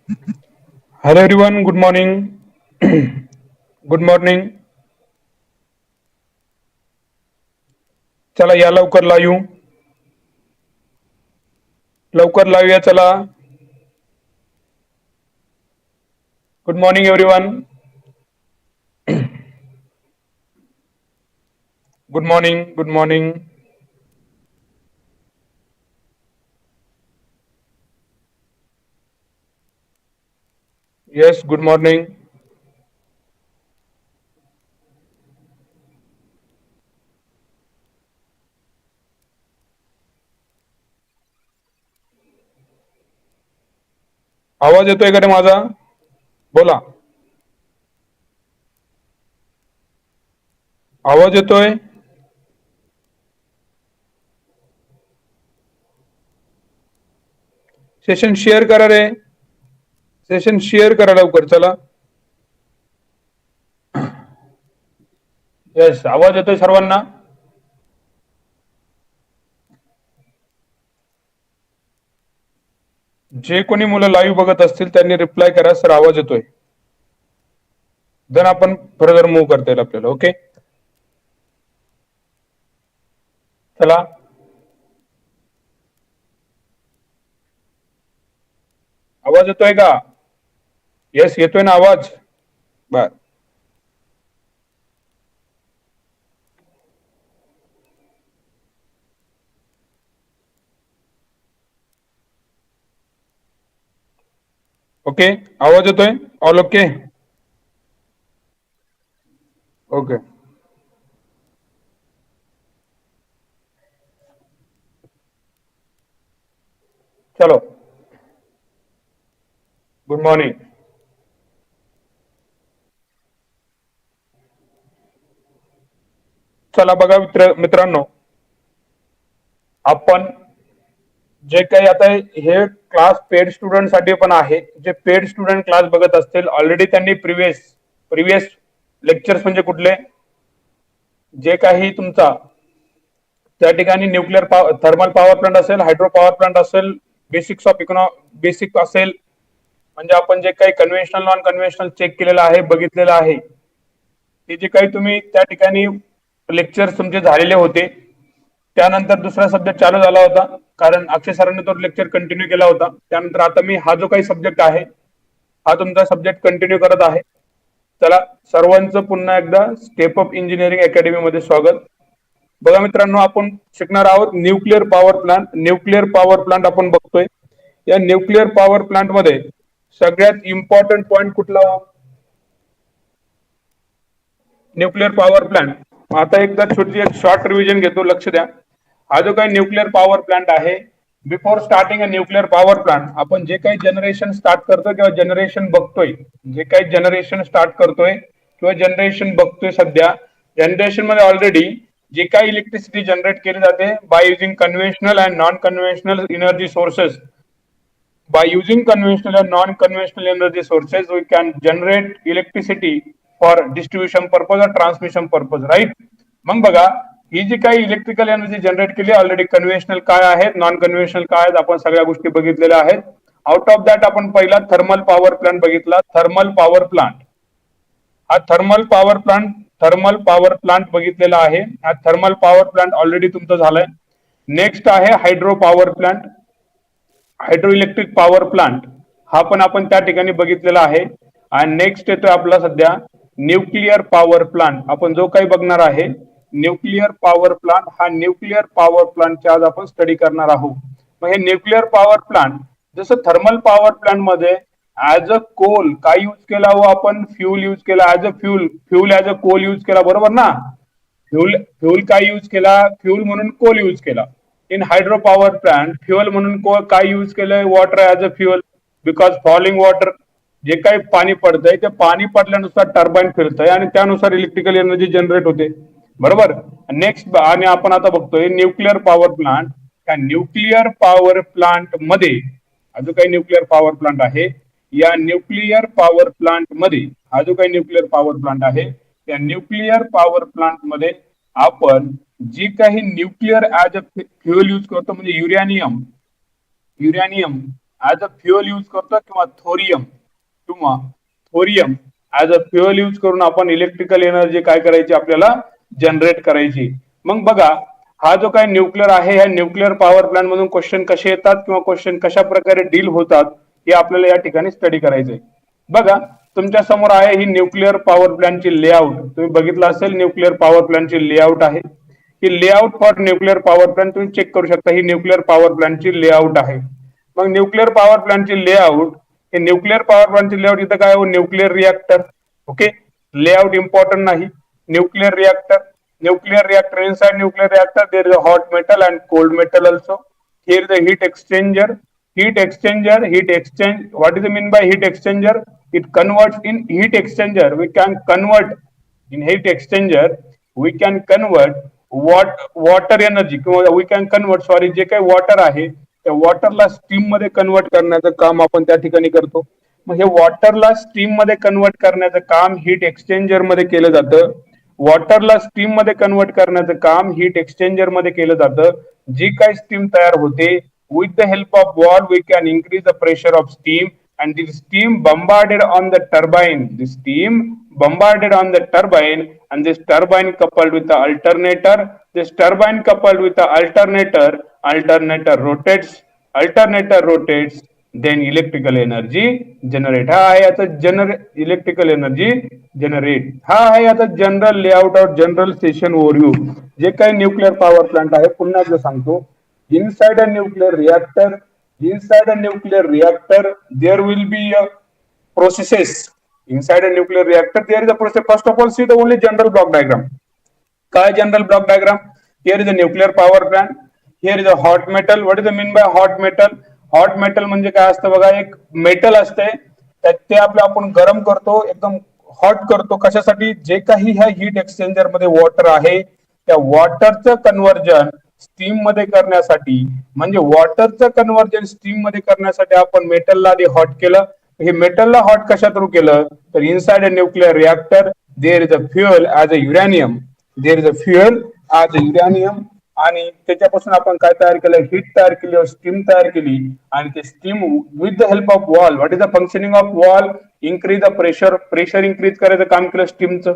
Hello everyone, good morning. Good morning. चला या लवकर लावू. लवकर लावूया चला. Good morning everyone. Good morning, good morning. Yes, good morning. आवाज येतोय का रे माझा? बोला. आवाज येतोय? सेशन शेअर करा रे. सेशन शेअर करा लवकर चला. येस, आवाज येतोय सर्वांना? जे कोणी मुलं लाईव्ह बघत असतील त्यांनी रिप्लाय करा, सर आवाज येतोय. देन आपण फर्दर मूव्ह करता येईल आपल्याला. ओके, चला. आवाज येतोय का? येस, येतोय ना आवाज? बर. ओके, आवाज येतोय? All okay? ओके, चलो. Good morning. चला बघा मित्रांनो, आपण जे काही आता हे क्लास पेड स्टुडंट साठी पण आहे. जे पेड स्टुडंट क्लास बघत असतील ऑलरेडी त्यांनी प्रिव्हियस लेक्चर्स म्हणजे कुठले, जे काही तुमचा त्या ठिकाणी न्यूक्लिअर थर्मल पॉवर प्लांट असेल, हायड्रो पॉवर प्लांट असेल, बेसिक असेल, म्हणजे आपण जे काही कन्व्हेन्शनल नॉन कन्व्हेन्शनल चेक केलेलं आहे, बघितलेलं आहे, ते जे काही तुम्ही त्या ठिकाणी लेक्चर तुमचे झालेले होते. त्यानंतर दुसरा सब्जेक्ट चालू झाला होता, कारण अक्षय सरांनी तो लेक्चर कंटिन्यू केला होता. त्यानंतर आता मी हा जो काही सब्जेक्ट आहे, हा तुमचा सब्जेक्ट कंटिन्यू करत आहे. चला, सर्वांचं पुन्हा एकदा स्टेप अप इंजिनिअरिंग अकॅडमी मध्ये स्वागत. बघा मित्रांनो, आपण शिकणार आहोत nuclear power plant. Nuclear power plant आपण बघतोय. या न्यूक्लिअर पॉवर प्लांट मध्ये सगळ्यात इम्पॉर्टंट पॉइंट कुठला? Nuclear power plant. आता एकदा छोटी एक शॉर्ट रिव्हिजन घेतो, लक्ष द्या. हा जो काही न्यूक्लिअर पॉवर प्लांट आहे, before starting a nuclear power plant, आपण जे काही जनरेशन स्टार्ट करतोय किंवा जनरेशन बघतोय, जे काही जनरेशन स्टार्ट करतोय किंवा जनरेशन बघतोय, सध्या जनरेशन मध्ये ऑलरेडी जे काही इलेक्ट्रिसिटी जनरेट केली जाते by using conventional and non conventional energy sources. By using conventional and non-conventional energy sources, we can generate electricity for distribution purpose or transmission purpose, right? मग बघा, ही जी काही इलेक्ट्रिकल एनर्जी जनरेट केली already, conventional काय आहेत, non conventional काय आहेत, आपण सगळ्या गोष्टी बघितलेल्या आहेत. आउट ऑफ दॅट आपण पहिला थर्मल पॉवर प्लांट बघितला. थर्मल पॉवर प्लांट हा थर्मल पॉवर प्लांट बघितलेला आहे. हा थर्मल पॉवर प्लांट ऑलरेडी तुमचं झालंय. नेक्स्ट आहे hydro power plant, hydro electric power plant, हा पण आपण त्या ठिकाणी बघितलेला आहे. आणि नेक्स्ट येतोय आपला सध्या न्यूक्लिअर पॉवर प्लांट. आपण जो काही बघणार आहे न्यूक्लिअर पॉवर प्लांट, हा न्यूक्लिअर पॉवर प्लांटची आज आपण स्टडी करणार आहोत. मग हे न्यूक्लिअर पॉवर प्लांट जसं थर्मल पॉवर प्लांट मध्ये ऍज अ कोल काय यूज केला हो, आपण फ्यूल यूज केला, as a fuel as a coal use केला, बरोबर ना? फ्यूल काय यूज केला? फ्यूल म्हणून कोल यूज केला. In hydro power plant fuel म्हणून काय यूज केलंय? Water as a fuel. Because falling water, जे काही पाणी पडतंय ते पाणी पडल्यानुसार टर्बाईन फिरतंय आणि त्यानुसार इलेक्ट्रिकल एनर्जी जनरेट होते, बरोबर? नेक्स्ट, आणि आपण आता बघतोय न्यूक्लिअर पॉवर प्लांट. त्या न्यूक्लिअर पॉवर प्लांट मध्ये हा जो काही न्यूक्लिअर पॉवर प्लांट आहे, या न्यूक्लिअर पॉवर प्लांट मध्ये हा जो काही न्यूक्लिअर पॉवर प्लांट आहे, त्या न्यूक्लिअर पॉवर प्लांट मध्ये आपण जी काही nuclear as a fuel use करतो, म्हणजे uranium as a fuel use करतो किंवा thorium as a fuel use करून आपण इलेक्ट्रिकल एनर्जी काय करायची आपल्याला जनरेट करायची. मग बघा हा जो काही न्यूक्लिअर आहे ह्या न्यूक्लिअर पॉवर प्लांट मधून क्वेश्चन कसे येतात किंवा क्वेश्चन कशा प्रकारे डील होतात हे आपल्याला या ठिकाणी स्टडी करायचंय. बघा तुमच्या समोर आहे ही न्यूक्लिअर पॉवर प्लांटची लेआउट. तुम्ही बघितलं असेल न्यूक्लिअर पॉवर प्लांटची लेआउट आहे. ही layout for nuclear power plant तुम्ही चेक करू शकता. ही न्यूक्लिअर पॉवर प्लांटची लेआउट आहे. मग न्यूक्लिअर पॉवर प्लांटची लेआउट हे न्यूक्लिअर पॉवर प्लांटची लेआउट इथं काय हो nuclear reactor. Okay layout important नाही. Nuclear reactor inside nuclear reactor there is a hot metal and cold metal also. Here is the heat exchanger. Heat exchange, what is the mean by heat exchanger? It converts in heat exchanger we can convert in heat exchanger we can convert water energy किंवा we can convert sorry जे काही water आहे त्या वॉटरला steam मध्ये convert करण्याचं काम आपण त्या ठिकाणी करतो. मग हे वॉटरला स्टीम मध्ये कन्वर्ट करण्याचं काम हीट एक्सचेंजर मध्ये केलं जातं. वॉटरला स्टीम मध्ये कन्वर्ट करण्याचं काम हीट एक्सचेंजर मध्ये केलं जातं. जी काही स्टीम तयार होते with the help of valve we can increase the pressure of steam and the steam bombarded on the turbine. The steam bombarded on the turbine and this turbine coupled with the alternator. This turbine coupled with the alternator rotates then electrical energy generate. हा आहे आता electrical energy generate. हा आहे आता general layout और general session overview. जे काही nuclear power plant आहे पुन्हा एकदा सांगतो. inside a nuclear reactor there will be a processes. Inside a nuclear reactor there is a process. First of all see the only general block diagram. काय general block diagram? Here is a nuclear power plant. Here is a hot metal. What is the mean by hot metal? Hot metal म्हणजे काय असतं बघा एक metal असते ते आपलं आपण गरम करतो एकदम हॉट करतो. कशासाठी? जे काही ह्या हीट एक्सचेंजर मध्ये वॉटर आहे त्या वॉटरचं कन्व्हर्जन स्टीम मध्ये करण्यासाठी म्हणजे वॉटरचं कन्व्हर्जन स्टीम मध्ये करण्यासाठी आपण मेटलला आधी हॉट केलं. हे मेटलला हॉट कशा थ्रू केलं तर inside a nuclear reactor there is a fuel as a uranium. आणि त्याच्यापासून आपण काय तयार केलं हीट तयार केली स्टीम तयार केली आणि ते steam with the help of wall. What is the functioning of wall? Increase the pressure increase करायचं काम केलं स्टीमचं.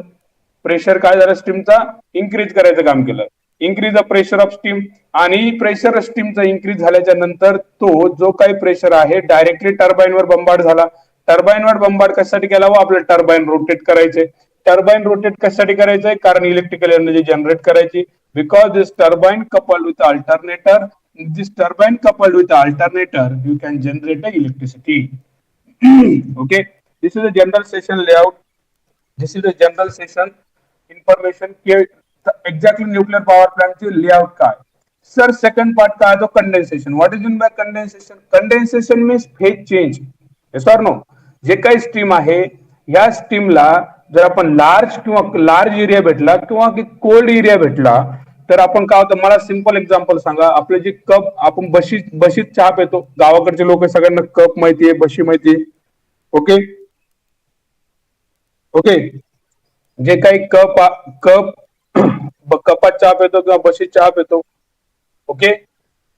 प्रेशर काय झालं स्टीमचा इन्क्रीज करायचं काम केलं. Increase the pressure of steam आणि प्रेशर स्टीमचा इन्क्रीज झाल्याच्या नंतर तो जो काही प्रेशर आहे डायरेक्टली टर्बाईनवर बंबार्ड झाला. टर्बाईनवर बंबार्ड कशासाठी केला व आपलं टर्बाईन रोटेट करायचंय. टर्बाईन रोटेट कशासाठी करायचंय कारण इलेक्ट्रिकल एनर्जी जनरेट करायची. Because this turbine coupled with alternator you can generate the electricity. Okay, this is a general session layout. This is a general session information कि exactly nuclear power plant ची layout काय. Sir second part काय तो condensation. What is meant by condensation? Condensation means phase change. Yes or no? जे काही steam आहे ह्या स्टीमला जर आपण लार्ज एरिया भेटला किंवा कोल्ड एरिया भेटला तर आपण काय होतं मला सिंपल एक्झाम्पल सांगा. आपले जे कप आपण बशीत चहा पितो गावाकडचे लोक सगळ्यांना कप माहितीये बशी माहितीये. ओके ओके जे काही कपात चहा पितो किंवा बशीत चहा पितो. ओके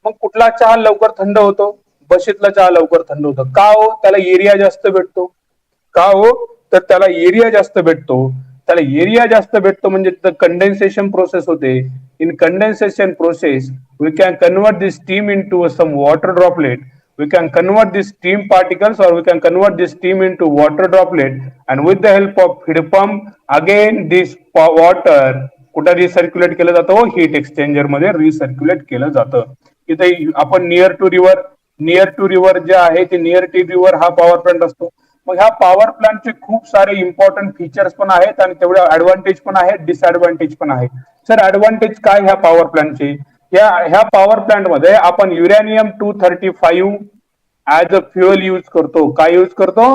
मग कुठला चहा लवकर थंड होतो? बशीतला चहा लवकर थंड होतो. का हो? त्याला एरिया जास्त भेटतो. का हो तर त्याला एरिया जास्त भेटतो. त्याला एरिया जास्त भेटतो म्हणजे कंडेन्सेशन प्रोसेस होते. In condensation process we can convert this steam into some water droplet. We can convert these steam particles or we can convert this steam into water droplet and with the help of heat pump again this water कुठे रिसर्क्युलेट केलं जातं? Heat exchanger मध्ये रिसर्क्युलेट केलं जातं. इथे आपण near to river जे आहे ते नियर टू रिव्हर हा पॉवर प्लांट असतो. मग ह्या पॉवर प्लांटचे खूप सारे इम्पॉर्टंट फीचर्स पण आहेत आणि तेवढे ऍडव्हान्टेज पण आहेत डिसएडव्हान्टेज पण आहेत. सर ऍडव्हान्टेज काय ह्या पॉवर प्लांटचे? ह्या पॉवर प्लांट मध्ये आपण uranium 235 as a fuel use करतो. काय यूज करतो?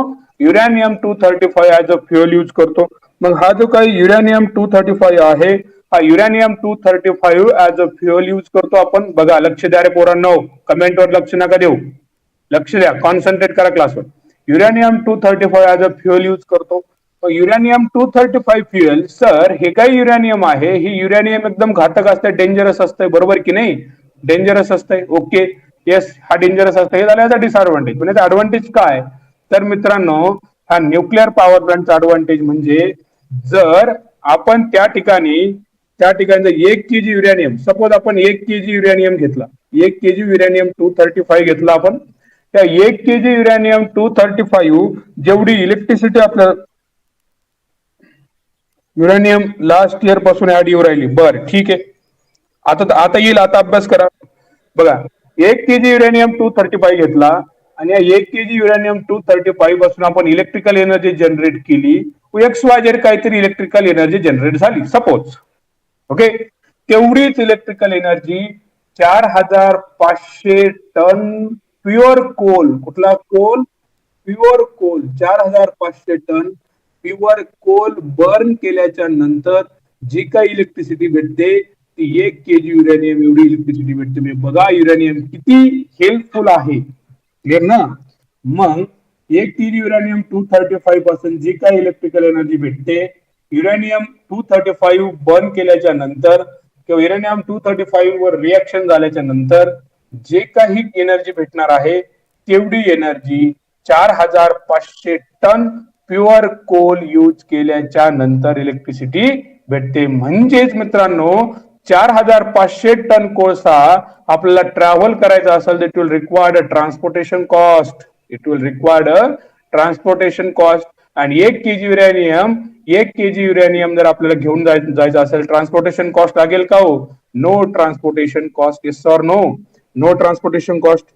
Uranium 235 as a fuel use करतो. मग हा जो काही युरॅनियम 235 आहे हा uranium 235 as a fuel use करतो आपण. बघा लक्ष द्या रे पोरांनो, कमेंटवर लक्ष नका देऊ, लक्ष द्या, कॉन्सन्ट्रेट करा क्लासवर. Uranium 235 as a fuel use करतो. युरॅनियम 235 फ्युअल सर हे काही युरॅनियम आहे, हे युरॅनियम एकदम घातक असते, डेंजरस असते, बरोबर की नाही? डेंजरस असते. ओके येस, हा डेंजरस असतं. हे झालं याचा डिसएडव्हान्टेज. पण याचा ऍडव्हान्टेज काय, तर मित्रांनो हा न्यूक्लिअर पॉवर प्लांटचा ऍडव्हान्टेज म्हणजे जर आपण त्या ठिकाणी जर 1 kg युरॅनियम, सपोज आपण 1 kg युरॅनियम घेतला, 1 kg युरॅनियम 235 घेतला आपण, त्या 1 kg युरॅनियम 235 जेवढी इलेक्ट्रिसिटी आपल्या युरॅनियम लास्ट इयर पासून ऍड येऊ राहिली, बर ठीक आहे. आता आता येईल, आता अभ्यास करा. बघा, 1 kg युरॅनियम 235 घेतला आणि या 1 kg युरॅनियम 235 पासून आपण इलेक्ट्रिकल एनर्जी जनरेट केली, एक्स वाय झेड काहीतरी इलेक्ट्रिकल एनर्जी जनरेट झाली सपोज. ओके, तेवढीच electrical energy 4500 ton pure coal, कुठला coal, pure coal, 4500 ton pure coal burn केल्याच्या नंतर जी काही इलेक्ट्रिसिटी भेटते ती 1 kg युरॅनियम एवढी इलेक्ट्रिसिटी भेटते. म्हणजे बघा युरॅनियम किती हेल्पफुल आहे, क्लिअर ना. मग 1 kg युरॅनियम 235 पासून जी काही इलेक्ट्रिकल एनर्जी भेटते, युरॅनियम 235 बर्न केल्याच्या नंतर किंवा युरॅनियम 235 वर रिएक्शन झाल्याच्या नंतर जे काही एनर्जी भेटणार आहे तेवढी energy 4500 ton pure coal use केल्याच्या नंतर इलेक्ट्रिसिटी भेटते. म्हणजेच मित्रांनो 4500 टन कोळसा आपल्याला ट्रॅव्हल करायचा असेल तर it will required transportation cost, it will required transportation cost. आणि 1 kg युरॅनियम 1 kg युरॅनियम जर आपल्याला घेऊन जायचं असेल, ट्रान्सपोर्टेशन कॉस्ट लागेल का हो? No transportation cost. येस और no? No transportation cost,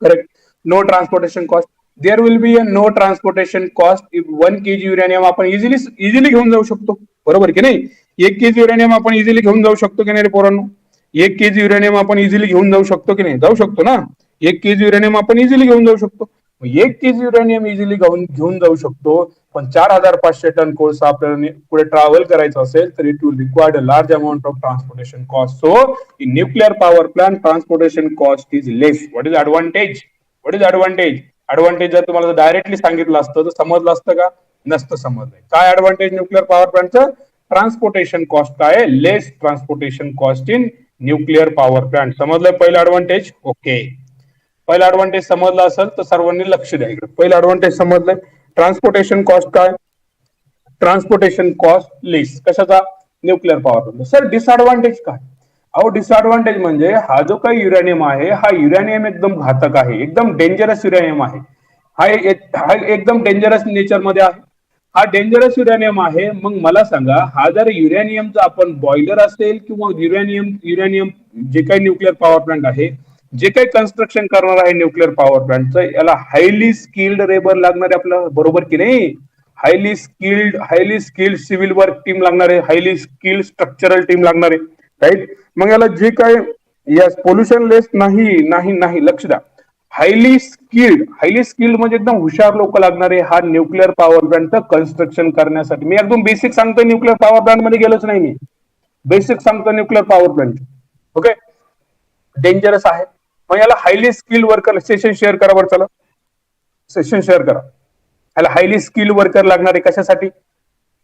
correct, no transportation cost. There will be a no transportation cost if 1 kg uranium आपण इझिली घेऊन जाऊ शकतो, बरोबर की नाही. 1 kg युरॅनियम आपण इझिली घेऊन जाऊ शकतो की नाही रे पोरांनो? 1 kg युरॅनियम आपण इझिली घेऊन जाऊ शकतो की नाही? जाऊ शकतो ना. 1 kg युरॅनियम आपण इझिली घेऊन जाऊ शकतो. 1 kg युरॅनियम इझिली घेऊन जाऊ शकतो, पण 4500 टन कोळसा आपल्याला पुढे ट्रॅव्हल करायचं असेल तर it will required a large amount of transportation cost. So in nuclear power plant transportation cost is less. What is advantage? What is advantage? Advantage जर तुम्हाला डायरेक्टली सांगितलं असतं तर समजलं असतं का? नसतं समजलंय. काय ऍडव्हान्टेज न्यूक्लियर पॉवर प्लांटचं? ट्रान्सपोर्टेशन कॉस्ट काय? Less transportation cost in nuclear power plant. समजलं पहिलं ऍडव्हान्टेज? ओके, पहिला ऍडव्हान्टेज समजला असेल तर सर्वांनी लक्ष द्या इकडे. पहिला ऍडव्हान्टेज समजलंय, ट्रान्सपोर्टेशन कॉस्ट काय? ट्रान्सपोर्टेशन कॉस्ट लेस. कशाचा? Nuclear power plant. Sir disadvantage काय? अहो डिसएडव्हान्टेज म्हणजे हा जो काही युरॅनियम आहे, हा युरॅनियम एकदम घातक आहे, एकदम डेंजरस युरॅनियम आहे. हा एकदम डेंजरस नेचर मध्ये आहे. हा डेंजरस युरॅनियम आहे. मग मला सांगा, हा जर युरॅनियमचा आपण बॉयलर असेल किंवा युरॅनियम जे काही न्यूक्लियर पॉवर प्लांट आहे, जे काही कन्स्ट्रक्शन करणार आहे न्यूक्लियर पॉवर प्लांटचं, याला हायली स्किल्ड लेबर लागणार आहे आपल्याला, बरोबर की नाही. Highly skilled civil work team लागणार आहे, हायली स्किल्ड स्ट्रक्चरल टीम लागणार आहे, राईट. मग याला जे काय यस पोल्युशन लेस नाही, लक्ष द्या. हायली स्किल्ड म्हणजे एकदम हुशार लोक लागणारे हा न्यूक्लियर पॉवर प्लांटचं कन्स्ट्रक्शन करण्यासाठी. मी एकदम बेसिक सांगतो, न्यूक्लियर पॉवर प्लांट मध्ये गेलोच नाही मी, बेसिक सांगतो nuclear power plant. Okay, dangerous आहे. मग याला highly skilled worker, session share करा बरं, चला सेशन शेअर करा. याला हायली स्किल्ड वर्कर लागणार आहे कशासाठी?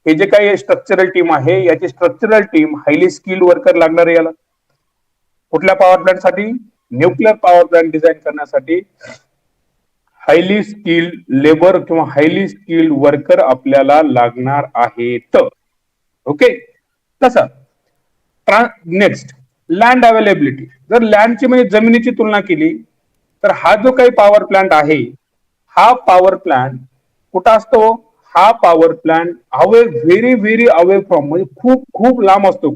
हे जे काही स्ट्रक्चरल टीम आहे, याची structural team highly skilled worker लागणार आहे याला. कुठल्या पॉवर प्लांट साठी? न्यूक्लियर पॉवर प्लांट डिझाईन करण्यासाठी हायली स्किल्ड लेबर किंवा हायली स्किल्ड वर्कर आपल्याला लागणार आहेत. ओके, तसं नेक्स्ट लँड अवेलेबिलिटी. जर लँडची म्हणजे जमिनीची तुलना केली तर हा जो काही पॉवर प्लांट आहे, हा पॉवर प्लांट कुठं असतो? हा power plant very away from, म्हणजे खूप खूप लांब असतो.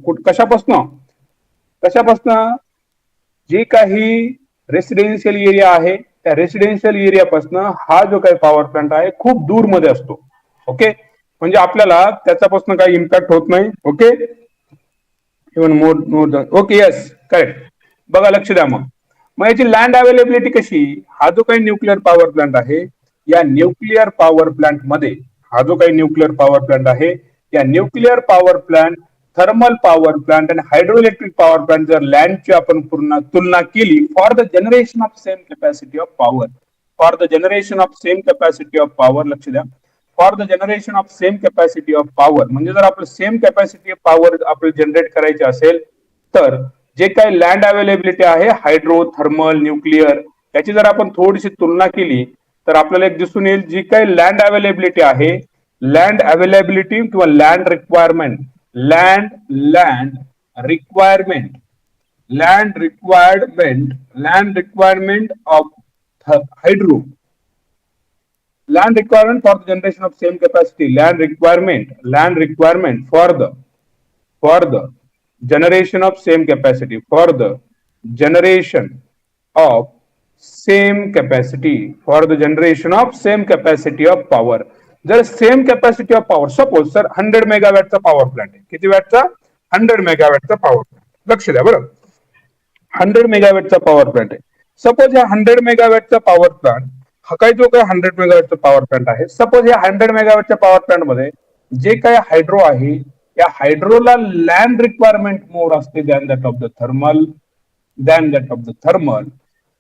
कशापासून? जे काही रेसिडेन्शियल एरिया आहे त्या रेसिडेन्शियल एरियापासून हा जो काही पॉवर प्लांट आहे खूप दूर मध्ये असतो. ओके, म्हणजे आपल्याला त्याच्यापासून काही इम्पॅक्ट होत नाही. Okay, even more okay, yes correct. बघा लक्ष द्या. मग याची लँड अवेलेबिलिटी कशी? हा जो काही न्यूक्लिअर पॉवर प्लांट आहे, या न्यूक्लिअर पॉवर प्लांट मध्ये हा जो काही न्यूक्लिअर पॉवर प्लांट आहे, या nuclear power plant, thermal power plant आणि हायड्रो इलेक्ट्रिक पॉवर प्लांट जर लँडची आपण पूर्ण तुलना केली, for the generation of same capacity of power, लक्ष द्या, for the generation of same capacity of power, म्हणजे जर आपलं सेम कॅपॅसिटी ऑफ पॉवर आपल्याला जनरेट करायची असेल तर जे काही लँड अवेलेबिलिटी आहे हायड्रो थर्मल न्यूक्लिअर याची जर आपण थोडीशी तुलना केली तर आपल्याला एक दिसून येईल जी काही लँड अवेलेबिलिटी आहे लँड अवेलेबिलिटी किंवा land requirement land requirement land requirement of hydro land requirement for the generation of same capacity land requirement for the generation of same capacity for the generation of same capacity for the generation of same capacity of power जर same capacity of power suppose sir 100 मेगावॅटचा power plant आहे किती वॅटचा 100 मेगावॅटचा power plant लक्ष द्या बरं 100 मेगावॅटचा पॉवर प्लांट आहे सपोज ह्या 100 मेगावॅटचा पॉवर प्लांट हा काही जो काही 100 मेगावॅटचा पॉवर प्लांट आहे सपोज या 100 मेगावॅटच्या पॉवर प्लांट मध्ये जे काही हायड्रो आहे या हायड्रोला लँड रिक्वायरमेंट मोर असते than that of the thermal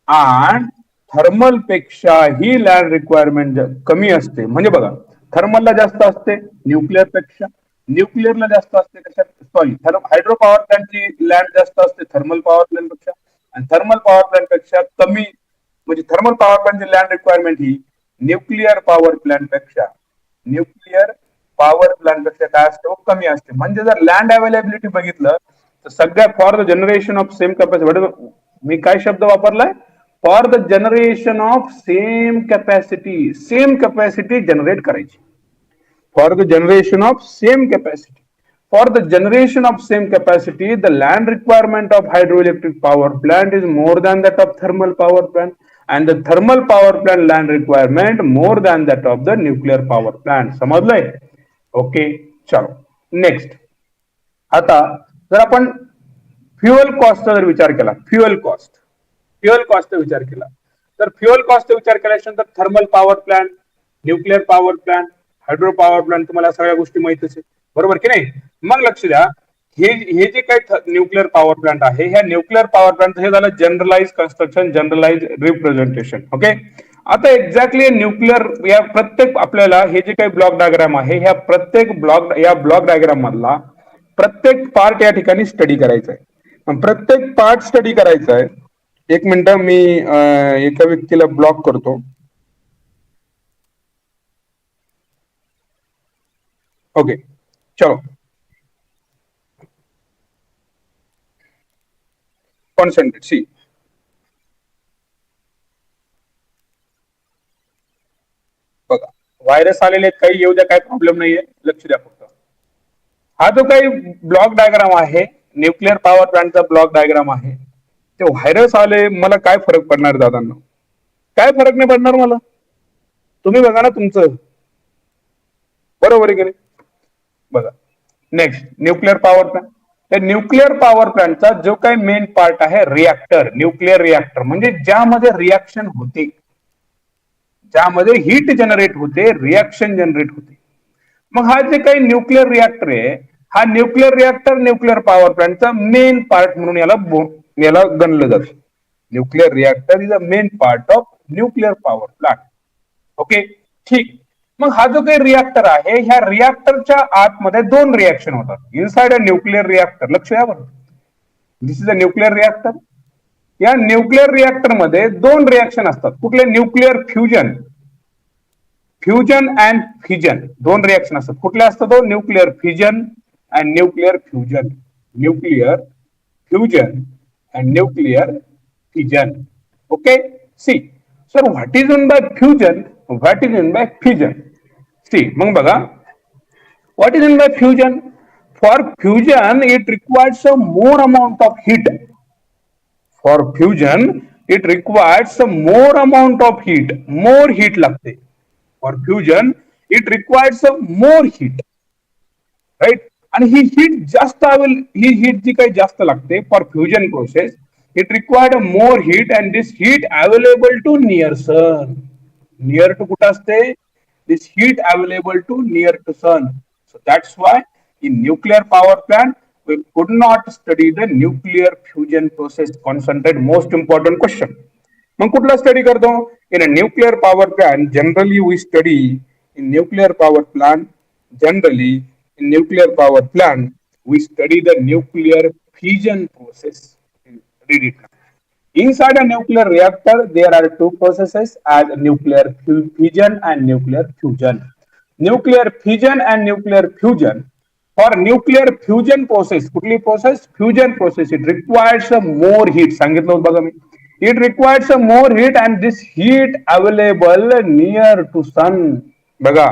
आणि थर्मल पेक्षा ही लँड रिक्वायरमेंट कमी असते म्हणजे बघा थर्मलला जास्त असते न्यूक्लिअर पेक्षा न्यूक्लिअरला जास्त असते कशा सॉरी हायड्रो पॉवर प्लांटची लँड जास्त असते थर्मल पॉवर प्लांट पेक्षा आणि थर्मल पॉवर प्लांट पेक्षा कमी म्हणजे थर्मल पॉवर प्लांटची लँड रिक्वायरमेंट ही न्यूक्लिअर पॉवर प्लांट पेक्षा काय असते कमी असते म्हणजे जर लँड अवेलेबिलिटी बघितलं तर सगळ्या for the generation of same capacity मी काय शब्द वापरलाय for the generation of same capacity generate करायची for the generation of same capacity the land requirement of hydroelectric power plant is more than that of thermal power plant and the thermal power plant land requirement more than that of the nuclear power plant समजलंय okay चलो next आता जर आपण fuel कॉस्टचा जर विचार केला fuel कॉस्टचा विचार केला तर फ्युएल कॉस्टचा विचार केल्यानंतर thermal power plant nuclear power plant hydro power plant तुम्हाला सगळ्या गोष्टी माहितच आहे बरोबर की नाही मग लक्ष द्या हे जे काही न्यूक्लिअर पॉवर प्लांट आहे ह्या न्यूक्लिअर पॉवर प्लांट हे झालं generalize construction generalize representation okay आता एक्झॅक्टली न्यूक्लिअर या प्रत्येक आपल्याला हे जे काही ब्लॉक डायग्राम आहे ह्या प्रत्येक ब्लॉक डायग्राम मधला प्रत्येक पार्ट या ठिकाणी स्टडी करायचा आहे प्रत्येक पार्ट स्टडी करायचा आहे एक मिनिट मी एका व्यक्तीला ब्लॉक करतो ओके चलो कॉन्सन्ट्रेट सी बघा व्हायरस आलेले काही येऊ द्या काही प्रॉब्लेम नाहीये लक्ष द्या फक्त हा जो काही ब्लॉक डायग्राम आहे न्यूक्लिअर पॉवर प्लांटचा ब्लॉक डायग्राम आहे ते व्हायरस आले मला काय फरक पडणार दादांना काय फरक नाही पडणार मला तुम्ही बघा ना तुमचं बरोबर आहे की नाही बघा नेक्स्ट न्यूक्लिअर पॉवर प्लांट त्या न्यूक्लिअर पॉवर प्लांटचा जो काही मेन पार्ट आहे रिएक्टर न्यूक्लिअर रिएक्टर म्हणजे ज्यामध्ये रिएक्शन होते ज्यामध्ये हीट जनरेट होते रिएक्शन जनरेट होते मग हा जे काही न्यूक्लिअर रिएक्टर आहे हा न्यूक्लिअर रिएक्टर न्यूक्लिअर पॉवर प्लांटचा मेन पार्ट म्हणून याला गणलं जातं nuclear reactor is a main part of nuclear power plant okay ठीक मग हा जो काही रिएक्टर आहे ह्या रिएक्टरच्या आतमध्ये दोन रिएक्शन होतात इनसाइड अ न्यूक्लिअर रिएक्टर लक्ष द्या बरं this is a nuclear reactor या न्यूक्लिअर रिएक्टर मध्ये दोन रिएक्शन असतात कुठले न्यूक्लिअर फ्युजन अँड फिजन दोन रिएक्शन असतात कुठले असतात दोन nuclear fission and nuclear fusion and nuclear fission okay see sir what is in by fusion what is in by fission see मग बघा what is in by fusion for fusion it requires a more amount of heat for fusion it requires a more amount of heat more heat लागते for fusion it requires a more heat right आणि ही heat जास्त ही heat जी काही जास्त लागते for fusion process it required a more heat and this heat available to near to कुठं असते this heat available to near to sun so that's why in nuclear power plant we could not study the nuclear fusion process concentrate most important question मग कुठला study करतो in a nuclear power plant generally we study in nuclear power plant we study the nuclear fission process Read it. Inside a nuclear reactor, there are two processes as nuclear fission and nuclear fusion. Nuclear fission and nuclear fusion. For nuclear fusion process, कुठली process? Fusion process. It requires a more heat. सांगितलं होतं बघा मी. It requires a more heat and this heat available near to sun. बघा,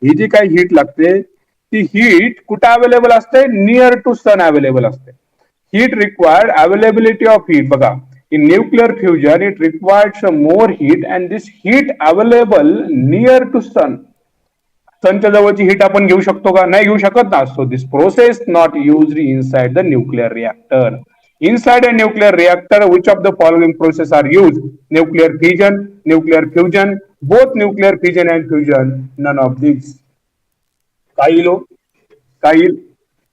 ही जी काही heat लागते ती heat कुठे अवेलेबल असते? नियर टू सन अवेलेबल असते. Heat required, availability of heat बघा, in nuclear fusion it required some more heat and this heat available near to sun. सनच्या जवळची हीट आपण घेऊ शकतो का? नाही घेऊ शकत ना. So this process not used inside the nuclear reactor. Inside a nuclear reactor, which of the following process are used? Nuclear fission, nuclear fusion, both nuclear fission and fusion, none of these. Kyle,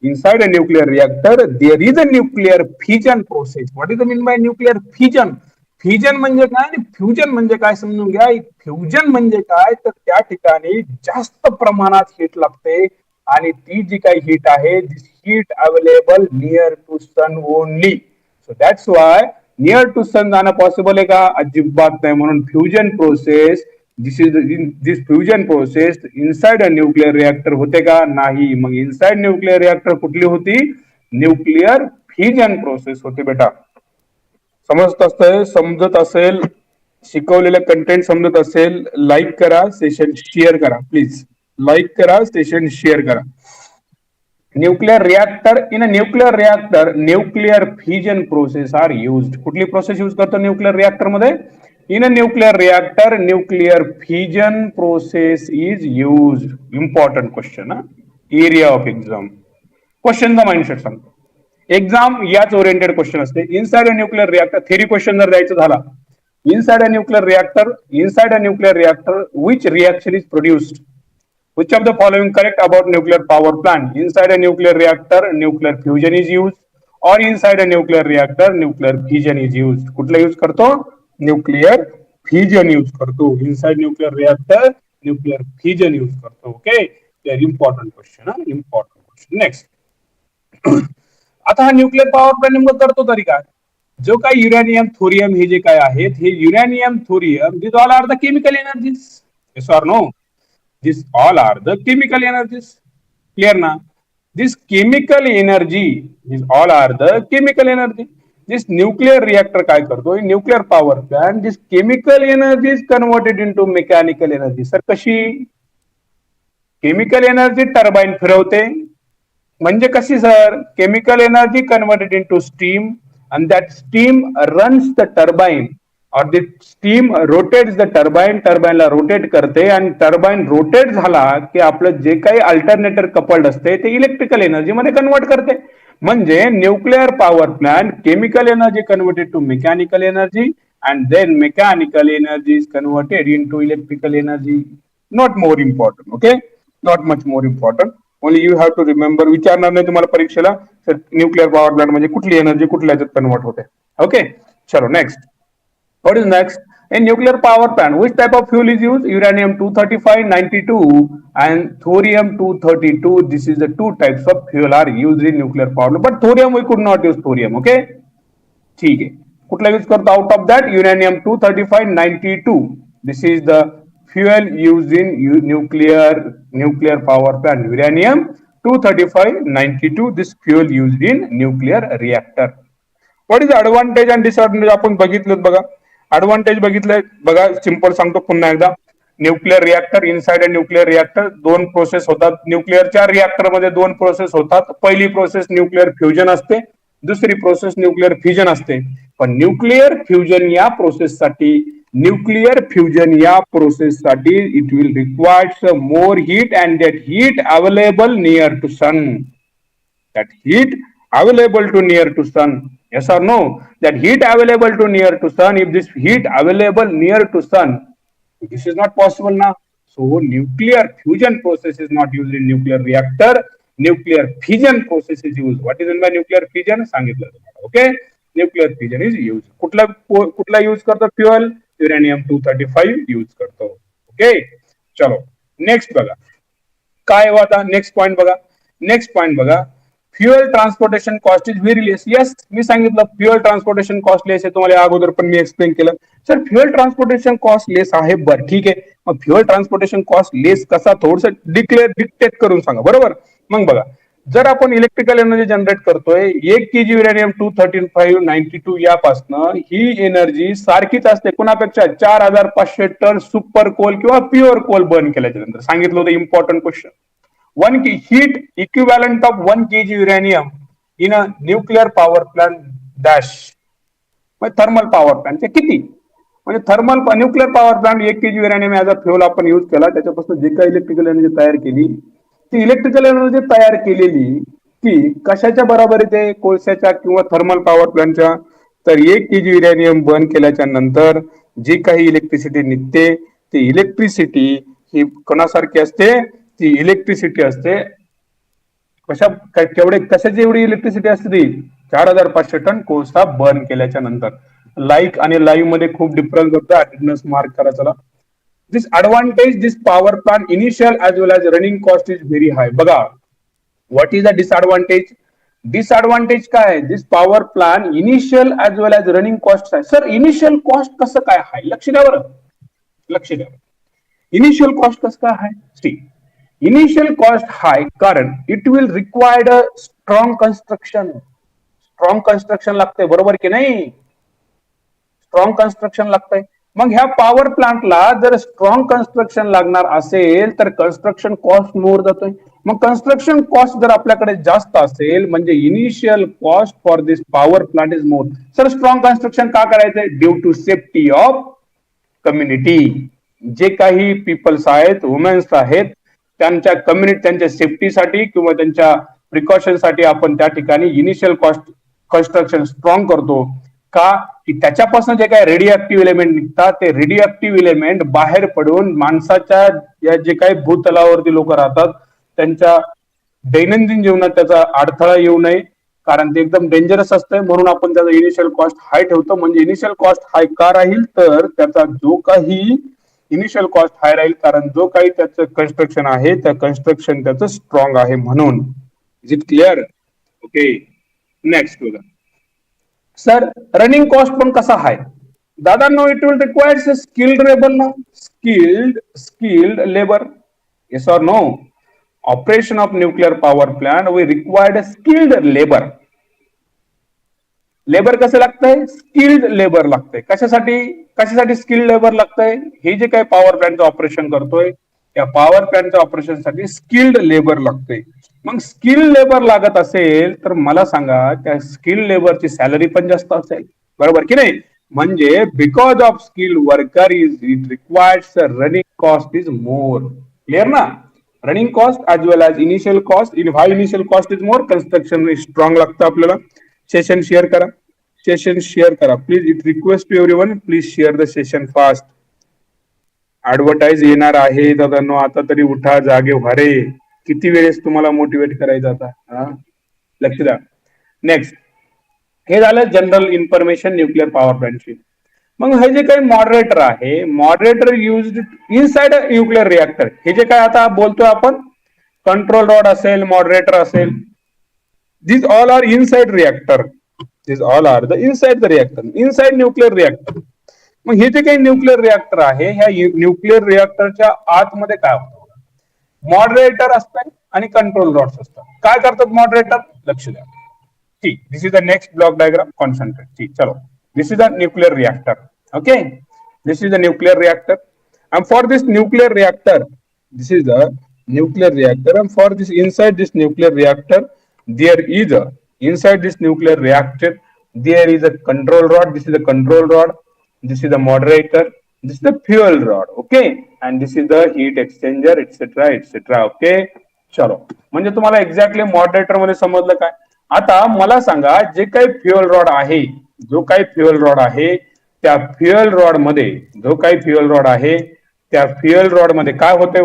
inside a nuclear reactor, there is a nuclear fission process. What is the mean by nuclear fission? Fusion म्हणजे काय आणि fusion म्हणजे काय समजून घ्या. Fusion म्हणजे काय तर त्या ठिकाणी जास्त प्रमाणात हीट लागते आणि ती जी काही हीट आहे this heat available near to sun only. So that's why near to sun जाणं पॉसिबल आहे का? अजिबात नाही. म्हणून fusion process this fusion process inside a nuclear reactor होते का? नाही. मग इनसाइड न्यूक्लियर रिएक्टर कुठली होती? न्यूक्लियर फ्युजन प्रोसेस होती बेटा. समजत असेल शिकवलेलं कंटेंट समजत असेल लाईक करा, सेशन शेअर करा प्लीज. लाईक करा, सेशन शेअर करा. Nuclear reactor, in a nuclear reactor nuclear fusion process are used. कुठली प्रोसेस यूज करतो न्यूक्लियर रिएक्टर मध्ये? In a nuclear reactor nuclear fusion process is used. Important question. Area of exam क्वेश्चनचा mindset सांगतो. Exam याच oriented question असते. Inside a nuclear reactor theory question जर द्यायचं झाला, inside a nuclear reactor which reaction is produced? Which of the following correct about nuclear power plant? Inside a nuclear reactor, nuclear fusion is used, or inside a nuclear reactor, nuclear fission is used. कुठला use करतो? Nuclear fusion use करतो. Inside nuclear reactor nuclear fusion use करतो. Okay, important question. Important question. Next. आता हा nuclear power plant नेमकं करतो तरी काय? जो काही युरेनियम थोरियम हे जे काय आहेत, हे uranium thorium this all are the chemical energies. Yes or no? These all are the chemical energies. Clear na? This chemical energy, these all are the chemical energy. This nuclear reactor काय करतो? Nuclear power plant, this chemical energy is converted into mechanical energy. Sir कशी? chemical energy turbine फिरवते. म्हणजे कशी sir? chemical energy converted into steam and that steam runs the turbine. और the steam rotates the turbine, टर्बाइनला rotate करते आणि turbine rotate झाला की आपलं जे काही अल्टरनेटर कपल्ड असते ते इलेक्ट्रिकल एनर्जी मध्ये कन्वर्ट करते. म्हणजे nuclear power plant chemical energy converted to mechanical energy and then mechanical energy is converted into electrical energy. Not more important. Okay, not much more important. Only you have to remember. विचारणार नाही तुम्हाला परीक्षेला sir nuclear power plant म्हणजे कुठली energy कुठल्या याच्यात convert होते. Okay, चलो next. What is next? In nuclear power plant, which type of fuel is used? Uranium-235, 92 and thorium-232. This is the two types of fuel are used in nuclear power plant. But thorium we could not use thorium. Okay? ठीक है. कुठला use करतो out of that? Uranium-235, 92. This is the fuel used in nuclear power plant. Uranium-235, 92. This fuel used in nuclear reactor. What is the advantage and disadvantage? आपण बघितलं बघा. Advantage बघितलंय बघा. Simple सांगतो पुन्हा एकदा. Nuclear reactor, inside a nuclear reactor दोन process होतात. न्यूक्लियरच्या रिएक्टर मध्ये दोन प्रोसेस होतात. पहिली प्रोसेस न्यूक्लियर फ्युजन असते, दुसरी प्रोसेस न्यूक्लियर फ्युजन असते. पण न्यूक्लियर फ्युजन या प्रोसेससाठी it will required more heat and that heat available near to sun. That heat available to near to sun. Yes or no? That heat available to near to sun. If this heat available near to sun, this is not possible now. So nuclear fusion process is not used in nuclear reactor. Nuclear fission process is used. What is meant by nuclear fission? सांगितलं तुम्हाला. Okay? Nuclear fission is used. कुठला use करतो fuel? Uranium-235 use करतो. Okay, चलो next बघा. काय आता next point बघा. नेक्स्ट पॉइंट बघा. Fuel transportation cost is very less. Yes, मी सांगितलं फ्युएल ट्रान्सपोर्टेशन कॉस्ट लेस आहे, तुम्हाला अगोदर पण मी एक्सप्लेन केलं. Sir fuel transportation cost less आहे, बरं ठीक आहे. मग फ्युएल ट्रान्सपोर्टेशन कॉस्ट लेस कसा, थोडस डिक्टेट करून सांगा. बरोबर, मग बघा, जर आपण इलेक्ट्रिकल एनर्जी जनरेट करतोय 1 kg युरेनियम 23592 यापासनं, ही एनर्जी सारखीच असते कुणापेक्षा, 4500 टन सुपर कोल किंवा प्युअर कोल बर्न केल्याच्या नंतर. सांगितलं होतं important question. heat equivalent of 1 kg uranium in a nuclear power plant dash. Thermal power plant किती, म्हणजे thermal nuclear power plant 1 kg uranium as a fuel आपण use केला, त्याच्यापासून जे काही इलेक्ट्रिकल एनर्जी तयार केली, ती इलेक्ट्रिकल एनर्जी तयार केलेली की कशाच्या बरोबरीत आहे, कोळशाच्या किंवा थर्मल पॉवर प्लांटच्या. तर 1 kg युरेनियम बर्न केल्याच्या नंतर जी काही इलेक्ट्रिसिटी निघते, ती इलेक्ट्रिसिटी ही कोणासारखी असते, ती इलेक्ट्रिसिटी असते कशाची एवढी इलेक्ट्रिसिटी असते ती, 4500 टन कोळसा बर्न केल्याच्या नंतर. लाईक आणि लाईव्ह मध्ये खूप डिफरन्स होता, अटेंडन्स मार्क करा. चला, this advantage this power plant initial as well as running cost is very high. बघा, what is the disadvantage? Disadvantage काय आहे, this power plant initial as well as running cost आहे. Sir initial cost कसं काय हाय, लक्ष द्या बरं, लक्ष द्या. इनिशियल कॉस्ट कसं काय हाय? सी, इनिशियल कॉस्ट हाय कारण it will required a strong construction. Strong construction लागतंय, बरोबर की नाही? स्ट्रॉंग कन्स्ट्रक्शन लागतंय. मग ह्या पॉवर प्लांटला जर स्ट्रॉंग कन्स्ट्रक्शन लागणार असेल तर कन्स्ट्रक्शन कॉस्ट मोर जातोय. मग कन्स्ट्रक्शन कॉस्ट जर आपल्याकडे जास्त असेल म्हणजे initial cost for this power plant is more. Sir strong construction का करायचंय? Due to safety of community. जे काही पीपल्स आहेत, वुमेन्स आहेत, त्यांच्या कम्युनिटी, त्यांच्या सेफ्टीसाठी किंवा त्यांच्या प्रिकॉशनसाठी आपण त्या ठिकाणी इनिशियल कॉस्ट कन्स्ट्रक्शन स्ट्रॉंग करतो. का की त्याच्यापासून जे काही रेडिओ एलिमेंट निघतात, ते रेडिओ एलिमेंट बाहेर पडून माणसाच्या या जे काही भूतलावरती लोक राहतात त्यांच्या दैनंदिन जीवनात त्याचा अडथळा येऊ नये, कारण ते एकदम डेंजरस असतंय. म्हणून आपण त्याचा इनिशियल कॉस्ट हाय ठेवतो. म्हणजे इनिशियल कॉस्ट हाय का राहील, तर त्याचा जो काही इनिशियल कॉस्ट हाय राहील कारण जो काही त्याचं कन्स्ट्रक्शन आहे, त्या कन्स्ट्रक्शन त्याचं स्ट्रॉंग आहे म्हणून. Is it clear? Okay, next बघा. सर रनिंग कॉस्ट पण कसा हाय? दादांनो, it will requires skilled labour ना, skilled labour. Yes or no? Operation of nuclear power plant we required skilled labour. Labour कसं लागतंय? स्किल्ड लेबर लागतंय. कशासाठी? कशासाठी स्किल्ड लेबर लागतंय? हे जे काही पॉवर प्लांटचं ऑपरेशन करतोय, त्या पॉवर प्लांटच्या ऑपरेशनसाठी स्किल्ड लेबर लागतंय. मग स्किल्ड लेबर लागत असेल तर मला सांगा, त्या स्किल्ड लेबरची सॅलरी पण जास्त असेल, बरोबर की नाही? म्हणजे because of skilled worker is it requires running cost is more. Clear ना? Running cost as well as initial cost. In why initial cost is more? Construction strong लागतं आपल्याला. सेशन शेअर करा, सेशन शेअर करा please. It request to everyone, please share the session fast. Advertise येणार आहे दादांनो, आता तरी उठा, जागे व्हा रे. किती वेळेस तुम्हाला मोटिवेट करायचं आता, लक्ष द्या. नेक्स्ट, हे झालं जनरल इन्फॉर्मेशन न्यूक्लिअर पॉवर प्लांटची. मग हे जे काही मॉडरेटर आहे, moderator used inside nuclear reactor. हे जे काय आता बोलतोय आपण, कंट्रोल रॉड असेल, मॉडरेटर असेल, these all are inside reactor. These all are the inside the reactor, inside nuclear reactor. मग हे जे काही न्यूक्लिअर रिएक्टर आहे, ह्या न्यूक्लिअर रिएक्टरच्या आतमध्ये काय होतं? मॉडरेटर असतात आणि कंट्रोल रॉड्स असतात. काय करतात मॉडरेटर? लक्ष द्या. ठीक, this is the next block diagram, concentrate. ठीक, चलो, this is the nuclear reactor. Okay, this is the nuclear reactor. And for this nuclear reactor, this is the nuclear reactor, and for this inside this nuclear reactor, there is a inside this nuclear reactor there is a control rod. This is the control rod, this is the moderator, this is the fuel rod. Okay, and this is the heat exchanger, etc etc. Okay, चलो, म्हणजे तुम्हाला exactly moderator मध्ये समजलं काय? आता मला सांगा, जे काही फ्युएल रॉड आहे, जो काही फ्युएल रॉड आहे, त्या फ्युएल रॉड मध्ये जो काही फ्युएल रॉड आहे, त्या फ्युएल रॉड मध्ये काय होते?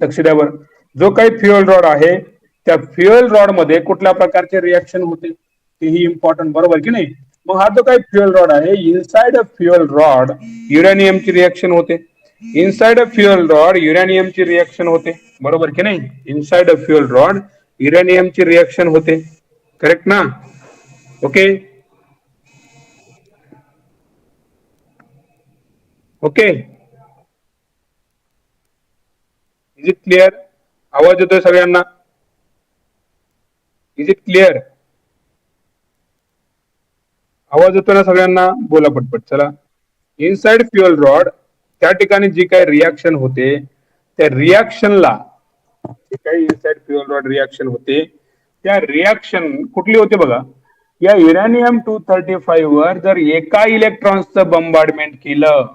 लक्ष द्या बरं. जो काही फ्युएल रॉड आहे, त्या फ्युएल रॉड मध्ये कुठल्या प्रकारचे रिएक्शन होते तेही इम्पॉर्टंट, बरोबर की नाही? मग हा जो काही फ्युएल रॉड आहे, इनसाइड अ फ्युएल रॉड युरेनियमची रिएक्शन होते. इनसाइड अ फ्युएल रॉड युरेनियमची रिएक्शन होते, बरोबर की नाही? इनसाइड अ फ्युएल रॉड युरेनियमची रिएक्शन होते, करेक्ट ना? Okay okay, is it clear? आवाज येतोय सगळ्यांना? Is it clear? आवाज येतोय ना सगळ्यांना? बोला पटपट. चला, इनसाइड फ्युअल रॉड त्या ठिकाणी जी काही रिॲक्शन होते त्या रिॲक्शनला, जी काही इनसाइड फ्युअल रॉड रिॲक्शन होते त्या रिॲक्शन कुठली होते बघा, या युरेनियम 235 वर जर एका इलेक्ट्रॉन्सचं बंबार्डमेंट केलं,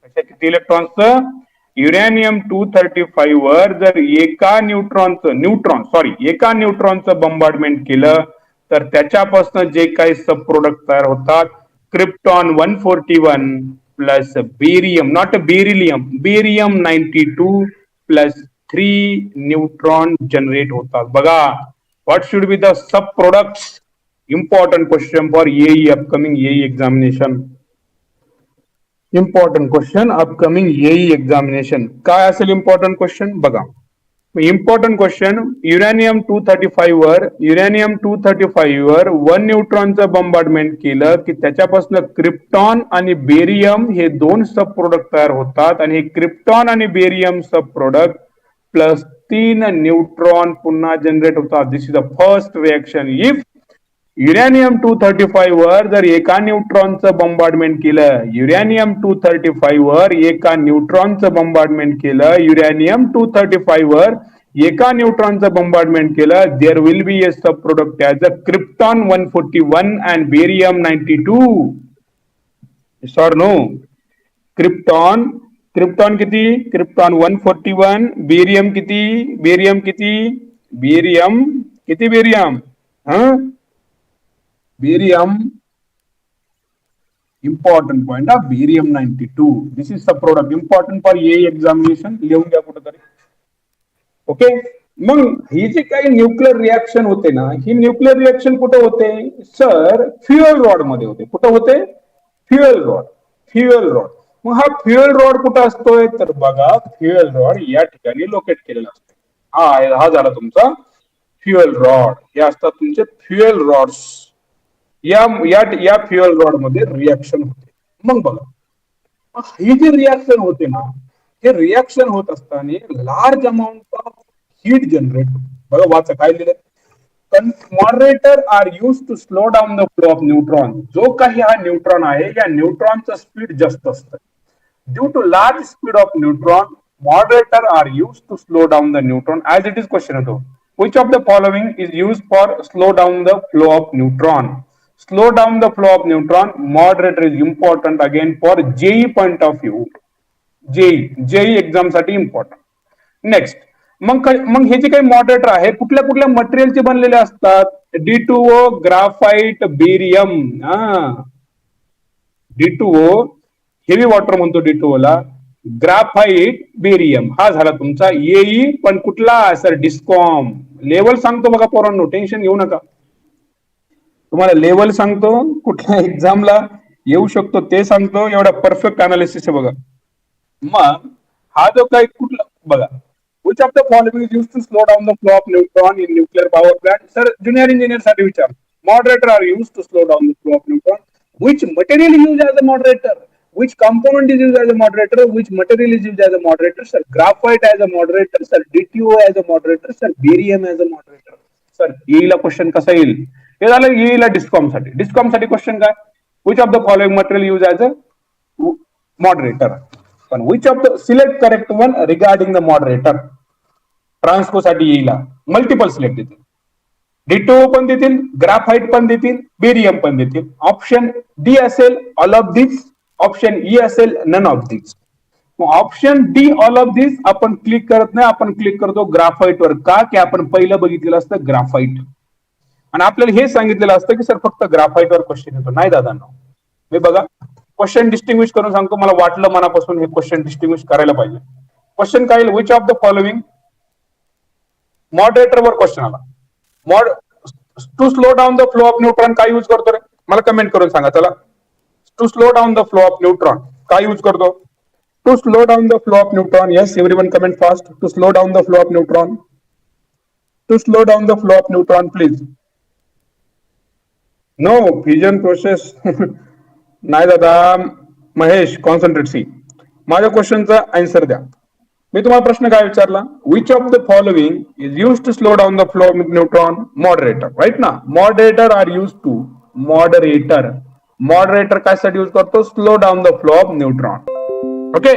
अशा किती इलेक्ट्रॉन्सचं? युरेनियम 235 वर जर एका न्यूट्रॉनचं बंबार्डमेंट केलं तर त्याच्यापासून जे काही सब प्रोडक्ट तयार होतात, krypton 141 plus barium, not beryllium, barium 92 plus 3 neutron generate होतात. बघा, what should be the sub products? Important question for येई अपकमिंग येई एक्झामिनेशन. इम्पॉर्टंट क्वेश्चन अपकमिंग येई एक्झामिनेशन. काय असेल इम्पॉर्टंट क्वेश्चन? बघा, इम्पॉर्टंट क्वेश्चन, युरेनियम 235 वर 1 न्यूट्रॉनचं बंबार्डमेंट केलं की त्याच्यापासून क्रिप्टॉन आणि बेरियम हे दोन सब प्रोडक्ट तयार होतात, आणि हे क्रिप्टॉन आणि barium sub product plus 3 neutron पुन्हा जनरेट होतात. This is the first reaction. If uranium 235 वर जर एका न्यूट्रॉनचं बंबार्डमेंट केलं, युरेनियम 235 वर एका न्यूट्रॉनचं बंबार्डमेंट केलं, युरेनियम 235 वर एका न्यूट्रॉनचं बंबार्डमेंट केलं, there will be a sub product as a krypton 141 and barium 92. Sure no? Krypton, krypton किती? क्रिप्टॉन 141, बेरियम किती? बेरियम किती? बेरियम किती? Barium barium, important point of barium 92. This is the product important for A examination. लिहून घ्या कुठेतरी. Okay, मग ही जी काही न्यूक्लिअर रिएक्शन होते ना, ही न्यूक्लिअर रिएक्शन कुठे होते? सर, फ्युएल रॉड मध्ये होते. कुठे होते? Fuel rod. Fuel rod. मग हा फ्युएल रॉड कुठे असतोय? तर बघा, फ्युएल रॉड या ठिकाणी लोकेट केलेला असतो. हा झाला तुमचा फ्युएल रॉड. हे असतात तुमचे फ्युएल रॉड्स. या फ्युएल रॉड मध्ये रिएक्शन होते. मग बघा, ही जी रिएक्शन होते ना, हे रिएक्शन होत असताना large amount of heat generate होते. बघा, वाचा काय लिहिलंय. Moderator are use to slow down the flow of neutron. जो काही हा न्यूट्रॉन आहे, या न्यूट्रॉनचं स्पीड जास्त असतं. Due to large speed of neutron, moderator are use to slow down the neutron. As it is question होतो, which of the following is used for slow down the flow of neutron? Slow down the flow of neutron, moderator is important again for JEE point of view. JEE exam साठी important. Next, मग हे जे काही moderator आहे कुठल्या कुठल्या मटेरियलचे बनलेले असतात? D2O, graphite, barium. D2O heavy water म्हणतो D2O ला, ग्राफाइट, बेरियम. हा झाला तुमचा येई. पण कुठला? Sir, discom. लेवल सांगतो बघा पोरांनो, टेन्शन घेऊ नका. तुम्हाला लेवल सांगतो, कुठल्या एक्झामला येऊ शकतो ते सांगतो. एवढा परफेक्ट अनालिसिस आहे बघा. मग हा जो काही कुठला बघा, which of the following is used to slow down the flow of neutron in nuclear power plant? Sir, junior engineer साठी विचार. Moderator are used to slow down the flow of neutron. Which material is used as a moderator? Which component is used as a moderator? Which material is used as a moderator? Sir, graphite as a moderator. Sir, D2O as a moderator. Sir, barium as a moderator. Sir, येईला question कसा येईल? हे झालं येईला discom साठी. Discom साठी question काय? Which of the following material used as a moderator? पण which of the select correct one regarding the moderator? ट्रान्सको साठी येईला मल्टिपल सिलेक्ट देतील. D2O पण देतील, ग्राफाइट पण देतील, बेरियम पण देतील. ऑप्शन डी असेल all of this, option E असेल none of this. Option D all of this आपण क्लिक करत नाही, आपण क्लिक करतो ग्राफाइट वर. का? की आपण पहिलं बघितलेलं असतं ग्राफाइट, आणि आपल्याला हे सांगितलेलं असतं की सर फक्त ग्राफाइट वर क्वेश्चन येतो. नाही दादांनो, मी बघा क्वेश्चन डिस्टिंग्विश करून सांगतो. मला वाटलं मनापासून हे क्वेश्चन डिस्टिंग्विश करायला पाहिजे. क्वेश्चन काय येईल? Which of the following moderator वर क्वेश्चन आला. To slow down the flow of neutron काय यूज करतो रे? मला कमेंट करून सांगा. चला, to slow down the flow of neutron काय यूज करतो? To slow down the flow of neutron. Yes, everyone comment fast. To slow down the flow of neutron. to slow down the flow of neutron, please? No, fission process. नाही दादा Mahesh, concentrate. C माझ्या क्वेश्चनचा answer द्या. मी तुम्हाला प्रश्न काय विचारला? Which of the following is use to slow down the flow of neutron? Moderator, right ना? Moderator are use to moderator कशासाठी यूज करतो? Slow down the flow of neutron. Okay,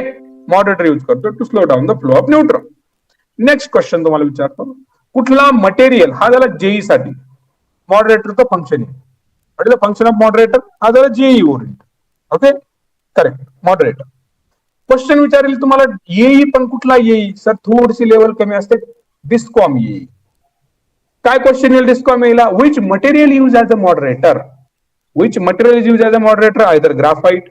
moderator use करतो to slow down the flow of neutron. Next question तुम्हाला विचारतो, कुठला material, हा झाला JE साठी मॉडरेटरचं फंक्शन आहे. What is the function of moderator? हा झाला JE oriented. Okay, correct, moderator. Question विचारेल तुम्हाला येई, पण कुठला येई? सर थोडीशी लेवल कमी असते, डिस्कॉम येई. काय क्वेश्चन येईल डिस्कॉम येईला? Which material use as a moderator? Which material is use as a moderator? Either graphite,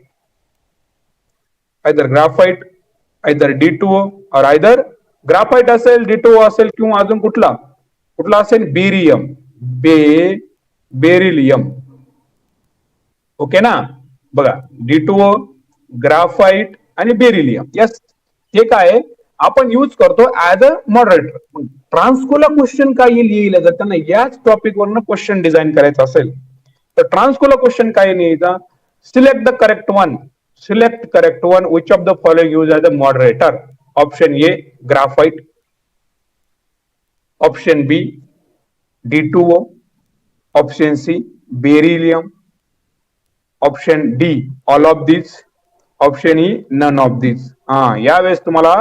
either D2O, और आयदर ग्राफाइट असेल, D2O असेल, किंवा अजून कुठला असेल? Barium, beryllium. ओके ना? बघा, D2O, ग्राफाइट आणि बेरिलियम. यस, हे काय आपण यूज करतो ऍज अ मॉडरेटर. ट्रान्सकोला क्वेश्चन काय येईल जर त्यांना याच टॉपिक वरनं क्वेश्चन डिझाईन करायचं असेल तर ट्रान्सकोला क्वेश्चन काय लिहायचा? Select the correct one. Which of the following use as a moderator? Option A, graphite. Option B, D2O. Option C, beryllium. Option D, all of these. Option E, none of these. यावेळेस तुम्हाला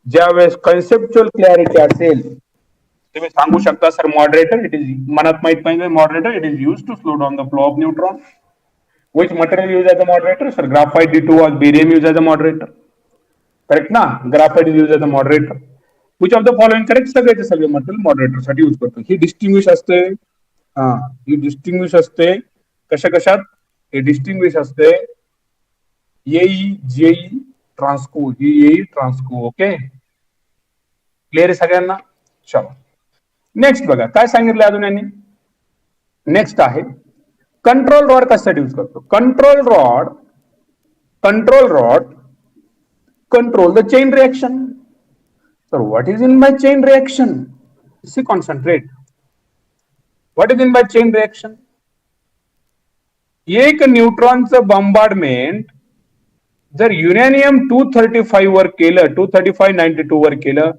ज्यावेळेस conceptual clarity असेल तुम्ही सांगू शकता, sir moderator it is, मनात माहित पाहिजे moderator it is use to slow down the flow of neutron. Which material used as a moderator? Sir, graphite, D2O, or barium used as a moderator? Correct ना? Graphite is used as a moderator. Which of the following correct? सगळे material moderator साठी use करतो. ही distinguish असते, ही distinguish असते कशात? हे distinguish असते येई, जेई, ट्रान्सको. ही येई, ट्रान्सको. ओके, क्लिअर आहे सगळ्यांना? चलो नेक्स्ट बघा काय सांगितलं अजून यांनी. नेक्स्ट आहे कंट्रोल रॉड कशासाठी यूज करतो? Control rod control the chain reaction. Sir what is in by chain reaction? See concentrate. What is in by chain reaction? एक न्यूट्रॉनचं बॉम्बार्डमेंट जर युरेनियम 235 वर केलं, 235-92 वर केलं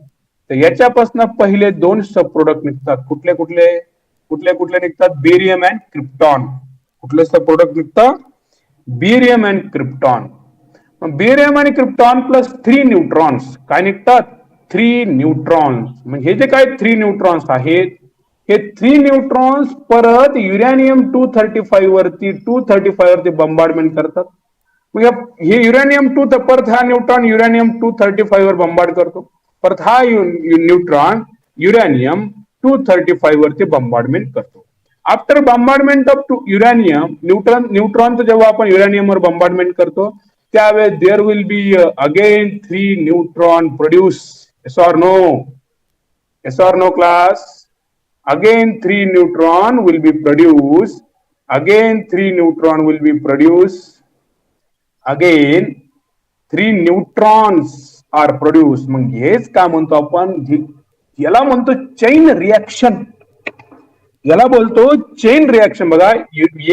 तर याच्यापासून पहिले दोन सब प्रोडक्ट निघतात. कुठले निघतात? Barium and krypton. कुठले सब प्रोडक्ट निघतात? Barium and krypton. बेरियम आणि क्रिप्टॉन प्लस 3 न्यूट्रॉन्स काय निघतात? 3 न्यूट्रॉन्स. म्हणजे हे जे काय 3 न्यूट्रॉन्स आहेत, हे 3 न्यूट्रॉन्स परत युरेनियम 235 वरती बॉम्बार्डमेंट करतात. हे युरेनियम 2 परत हा न्यूट्रॉन युरेनियम 235 वर बॉम्बार्ड करतो. परत हा न्यूट्रॉन युरेनियम 235 वरती बॉम्बार्डमेंट करतो. आफ्टर बॉम्बार्डमेंट ऑफ युरेनियम, न्यूट्रॉनचं जेव्हा आपण युरेनियम वर बॉम्बार्डमेंट करतो त्यावेळेस there will be again 3 neutron produce. Yes or no? Yes or no class? Again 3 neutron will be produced. Again 3 neutron will be produced. Again 3 neutrons are produced. मग हेच काय म्हणतो आपण? याला म्हणतो चेन रिएक्शन. याला बोलतो चेन रिएक्शन. बघा,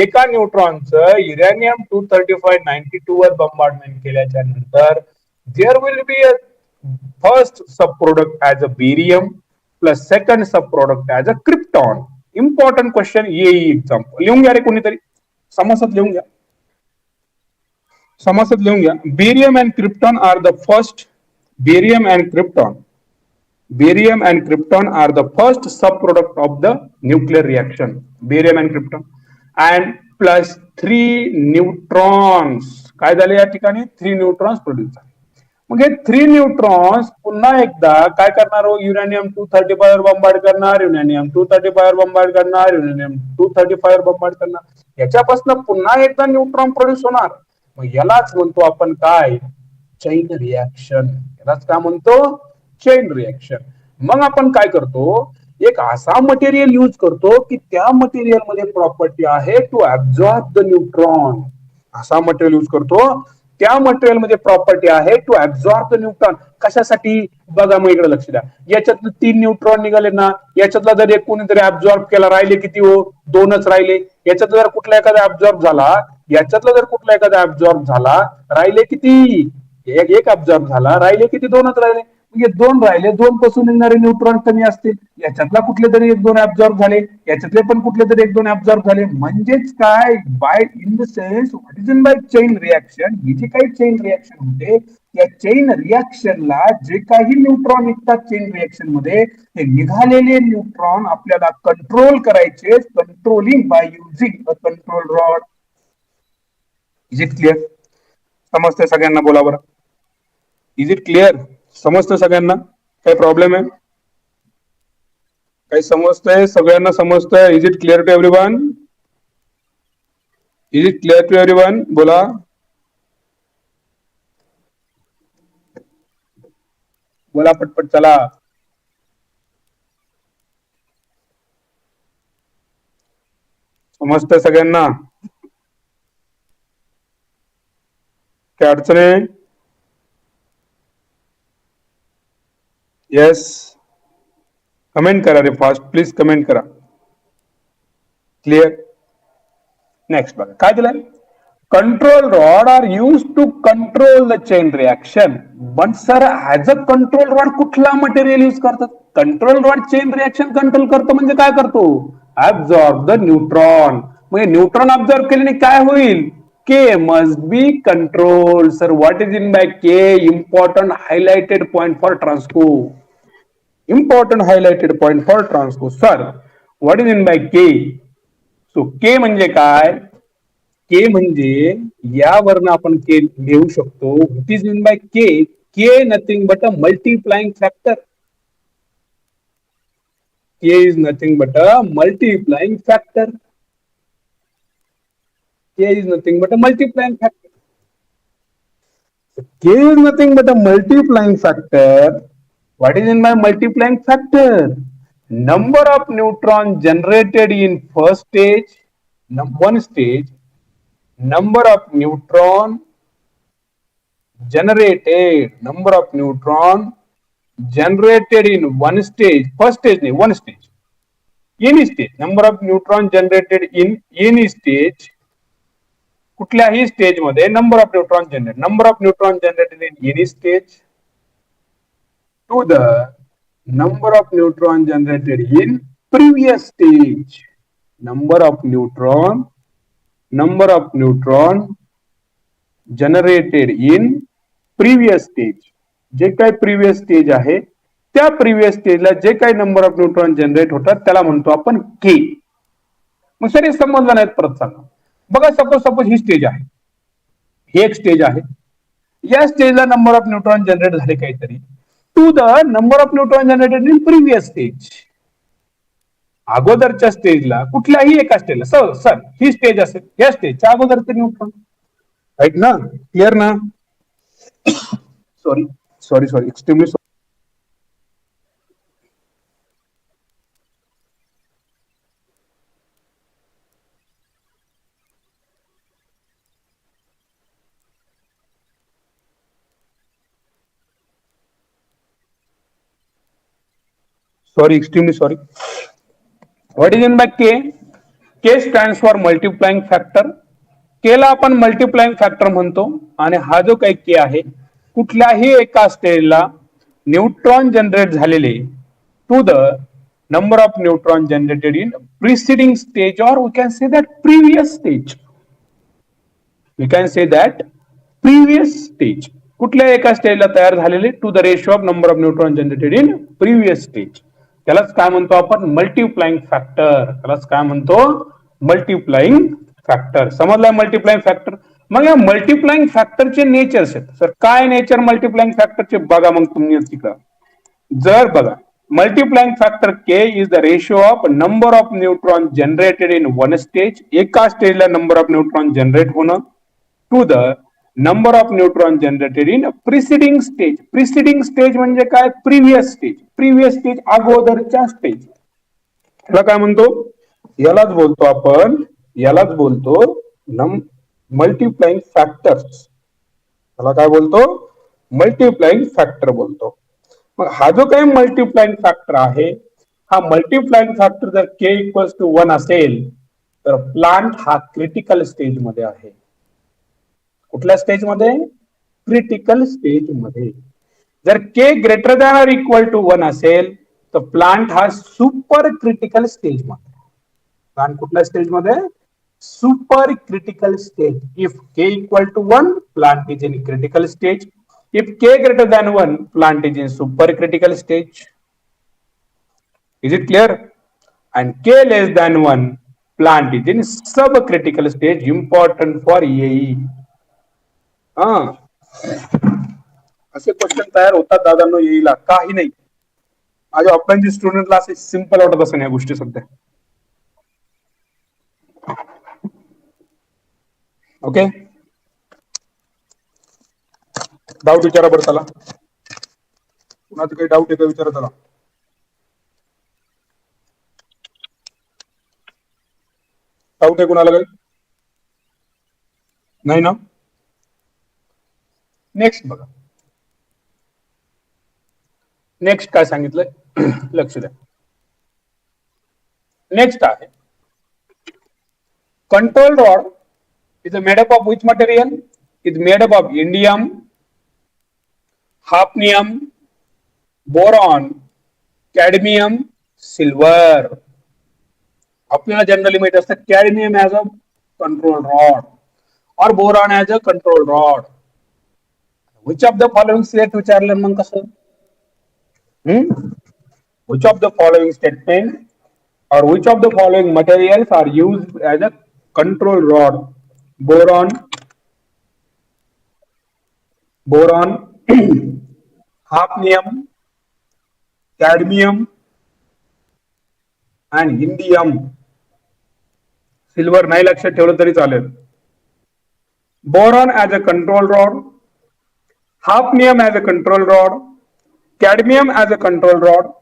एका न्यूट्रॉनचं युरेनियम 235-92 वर बॉम्बार्डमेंट केल्याच्या नंतर there will be a first sub product as a barium plus second sub product as a krypton. Important question येई एक्झाम्पल. लिहून घ्या रे कोणीतरी, समासात लिहून घ्या. Barium and krypton are the first. Barium and krypton are the first sub product of the nuclear reaction. Barium and krypton and plus 3 neutrons. काय झाले या ठिकाणी? 3 न्यूट्रॉन्स प्रोड्यूस झाले. मग हे 3 न्यूट्रॉन्स पुन्हा एकदा काय करणार? युरेनियम 235 वर बॉम्बार्ड करणार, युरेनियम 235 वर बॉम्बार्ड करणार, युरेनियम 235 वर बॉम्बार्ड करणार. याच्यापासून पुन्हा एकदा न्यूट्रॉन प्रोड्यूस होणार. मग यालाच म्हणतो आपण काय? Chain reaction. यालाच काय म्हणतो? Chain reaction. मग आपण काय करतो? एक असा मटेरियल यूज करतो की त्या मटेरियल मध्ये प्रॉपर्टी आहे टू ऍब्झॉर्ब द न्यूट्रॉन. असा मटेरियल यूज करतो त्या मटेरियल मध्ये प्रॉपर्टी आहे टू ऍब्झॉर्ब द न्यूट्रॉन. कशासाठी? बघा मग इकडे लक्ष द्या. याच्यातलं 3 न्यूट्रॉन निघाले ना, याच्यातला जर एक कोणीतरी ऍब्झॉर्ब केला, राहिले किती हो? 2च राहिले. याच्यातला जर कुठला एखादा ऍब्झॉर्ब झाला, याच्यातला जर कुठला एखादा ऍब्झॉर्ब झाला, राहिले किती? एक ऍब्झॉर्ब झाला, राहिले किती? 2च राहिले. म्हणजे 2 राहिले, 2 पासून येणारे न्यूट्रॉन कमी असतील. याच्यातला कुठले तरी 1-2 ऍब्झॉर्ब झाले, याच्यातले पण कुठले तरी 1-2 ऍब्झॉर्ब झाले. म्हणजेच काय? By in the sense what is in by chain reaction, ही जी काही चेन रिएक्शन होते, या चेन रिएक्शनला जे काही न्यूट्रॉन निघतात चेन रिएक्शन मध्ये, ते निघालेले न्यूट्रॉन आपल्याला कंट्रोल करायचे, controlling by using a control rod. Is it clear? समजतंय सगळ्यांना? बोला बरं. Is it clear? समजतं सगळ्यांना? काही प्रॉब्लेम आहे? काही समजतंय? सगळ्यांना समजतंय? Is it clear to everyone? Is it clear to everyone? बोला. बोला पटपट, चला. समजतंय सगळ्यांना? काय अडचण आहे? येस, कमेंट करा रे फास्ट, प्लीज कमेंट करा. क्लिअर? नेक्स्ट बघा काय दिलंय. Control rod are use to control the chain reaction. पण sir as a control rod कुठला मटेरियल यूज करतात? Control rod chain reaction control करतो म्हणजे काय करतो? Absorb the neutron. म्हणजे न्यूट्रॉन ऑब्झर्व केल्याने काय होईल? K must be control. Sir what is in by K? Important highlighted point for Transco. Important highlighted point for ट्रान्सको. Sir what is in by K? So K म्हणजे काय? K म्हणजे यावरनं आपण K लिहू शकतो. What is in by K? K nothing but a multiplying factor. K is nothing but a multiplying factor. K is nothing but a multiplying factor. K is nothing but a multiplying factor. What is in by multiplying factor? Number of neutrons generated in first stage, one stage, number of neutron generated, number of neutron generated in one stage, first stage, one stage, any stage, number of neutron generated in any stage, कुठल्याही stage मध्ये number of neutron generate, number of neutron generated in any stage to the number of neutron generated in previous stage. Number of neutron generated in previous stage. जे काही previous stage आहे त्या previous स्टेजला जे काही number of neutron generate होतात त्याला म्हणतो आपण के. मग सर हे समजलं नाहीत, परत सांगा. बघा सपोज ही स्टेज आहे, ही एक स्टेज आहे. या स्टेजला नंबर ऑफ न्यूट्रॉन जनरेट झाले काहीतरी to the number of neutron generated in previous stage. अगोदरच्या स्टेजला कुठल्याही एका स्टेजला सर ही स्टेज असेल, या स्टेजच्या अगोदरचे न्यूट्रॉन, राईट ना? क्लिअर ना? Sorry sorry sorry extremely sorry. Sorry, extremely sorry. What is in by K? K stands for multiplying factor. K ला आपण मल्टिप्लाइंग फॅक्टर म्हणतो. आणि हा जो काही K आहे, कुठल्याही एका स्टेजला न्यूट्रॉन जनरेट झालेले to the number of neutron generated in preceding stage, और we can say that previous stage. We can say that previous stage. कुठल्या एका स्टेजला तयार झालेले to the ratio of number of neutron generated in previous stage. त्यालाच काय म्हणतो आपण? Multiplying factor. त्यालाच काय म्हणतो? Multiplying factor. समजलाय मल्टिप्लाइंग फॅक्टर? मग या मल्टिप्लाइंग फॅक्टरचे नेचर्स आहेत. सर काय नेचर मल्टिप्लाइंग फॅक्टरचे? बघा मग तुम्ही तिकडं. जर बघा multiplying factor K is the ratio of number of neutron generated in one stage. एका स्टेजला नंबर ऑफ न्यूट्रॉन जनरेट होणं to the number of neutron generated in preceding stage. Preceding stage म्हणजे काय? Previous stage. प्रीवियस स्टेज अगोदरच्या stage. याला काय म्हणतो? यालाच बोलतो आपण, यालाच बोलतो मल्टिप्लाइंग फॅक्टर्स. त्याला काय बोलतो, मल्टिप्लाइंग फॅक्टर बोलतो. मग हा जो काही मल्टिप्लाइंग फॅक्टर आहे, हा मल्टिप्लाइंग फॅक्टर जर के इक्वल्स टू 1 असेल तर प्लांट हा क्रिटिकल स्टेज मध्ये आहे. कुठल्या स्टेज मध्ये? क्रिटिकल स्टेज मध्ये. जर K greater than or equal to 1 असेल तर प्लांट हा सुपर क्रिटिकल स्टेज मध्ये. प्लांट कुठल्या स्टेज मध्ये? Super critical stage. If K equal to 1, plant is in critical stage. If k greater than 1, plant is in supercritical stage. Is it clear? And k less than 1, plant is in subcritical stage, important for EAE. असे question तयार होतात दादांनो येईला, काही नाही. माझ्या ऑफलाईनचे स्टुडंटला असे simple वाटत असं या गोष्टी सध्या. ओके, डाऊट विचारा बरं त्याला. कुणाचं काही डाऊट आहे का विचारा त्याला. डाऊट आहे कुणाला काही? नाही ना. नेक्स्ट बघा, नेक्स्ट काय सांगितलंय लक्ष द्या. नेक्स्ट आहे control rod is made up of which material? It's made up of indium, hafnium, boron, cadmium, silver. आपल्याला जनरली माहित असतं cadmium as a control rod और boron as a control rod. Which of the following state विचारलं मग कसं? Which of the following statement or which of the following materials are used as a control rod? Boron, hafnium, cadmium and indium. Silver नाही लक्षात ठेवलं तरी चालेल. Boron as a control rod, hafnium as a control rod, cadmium as a control rod,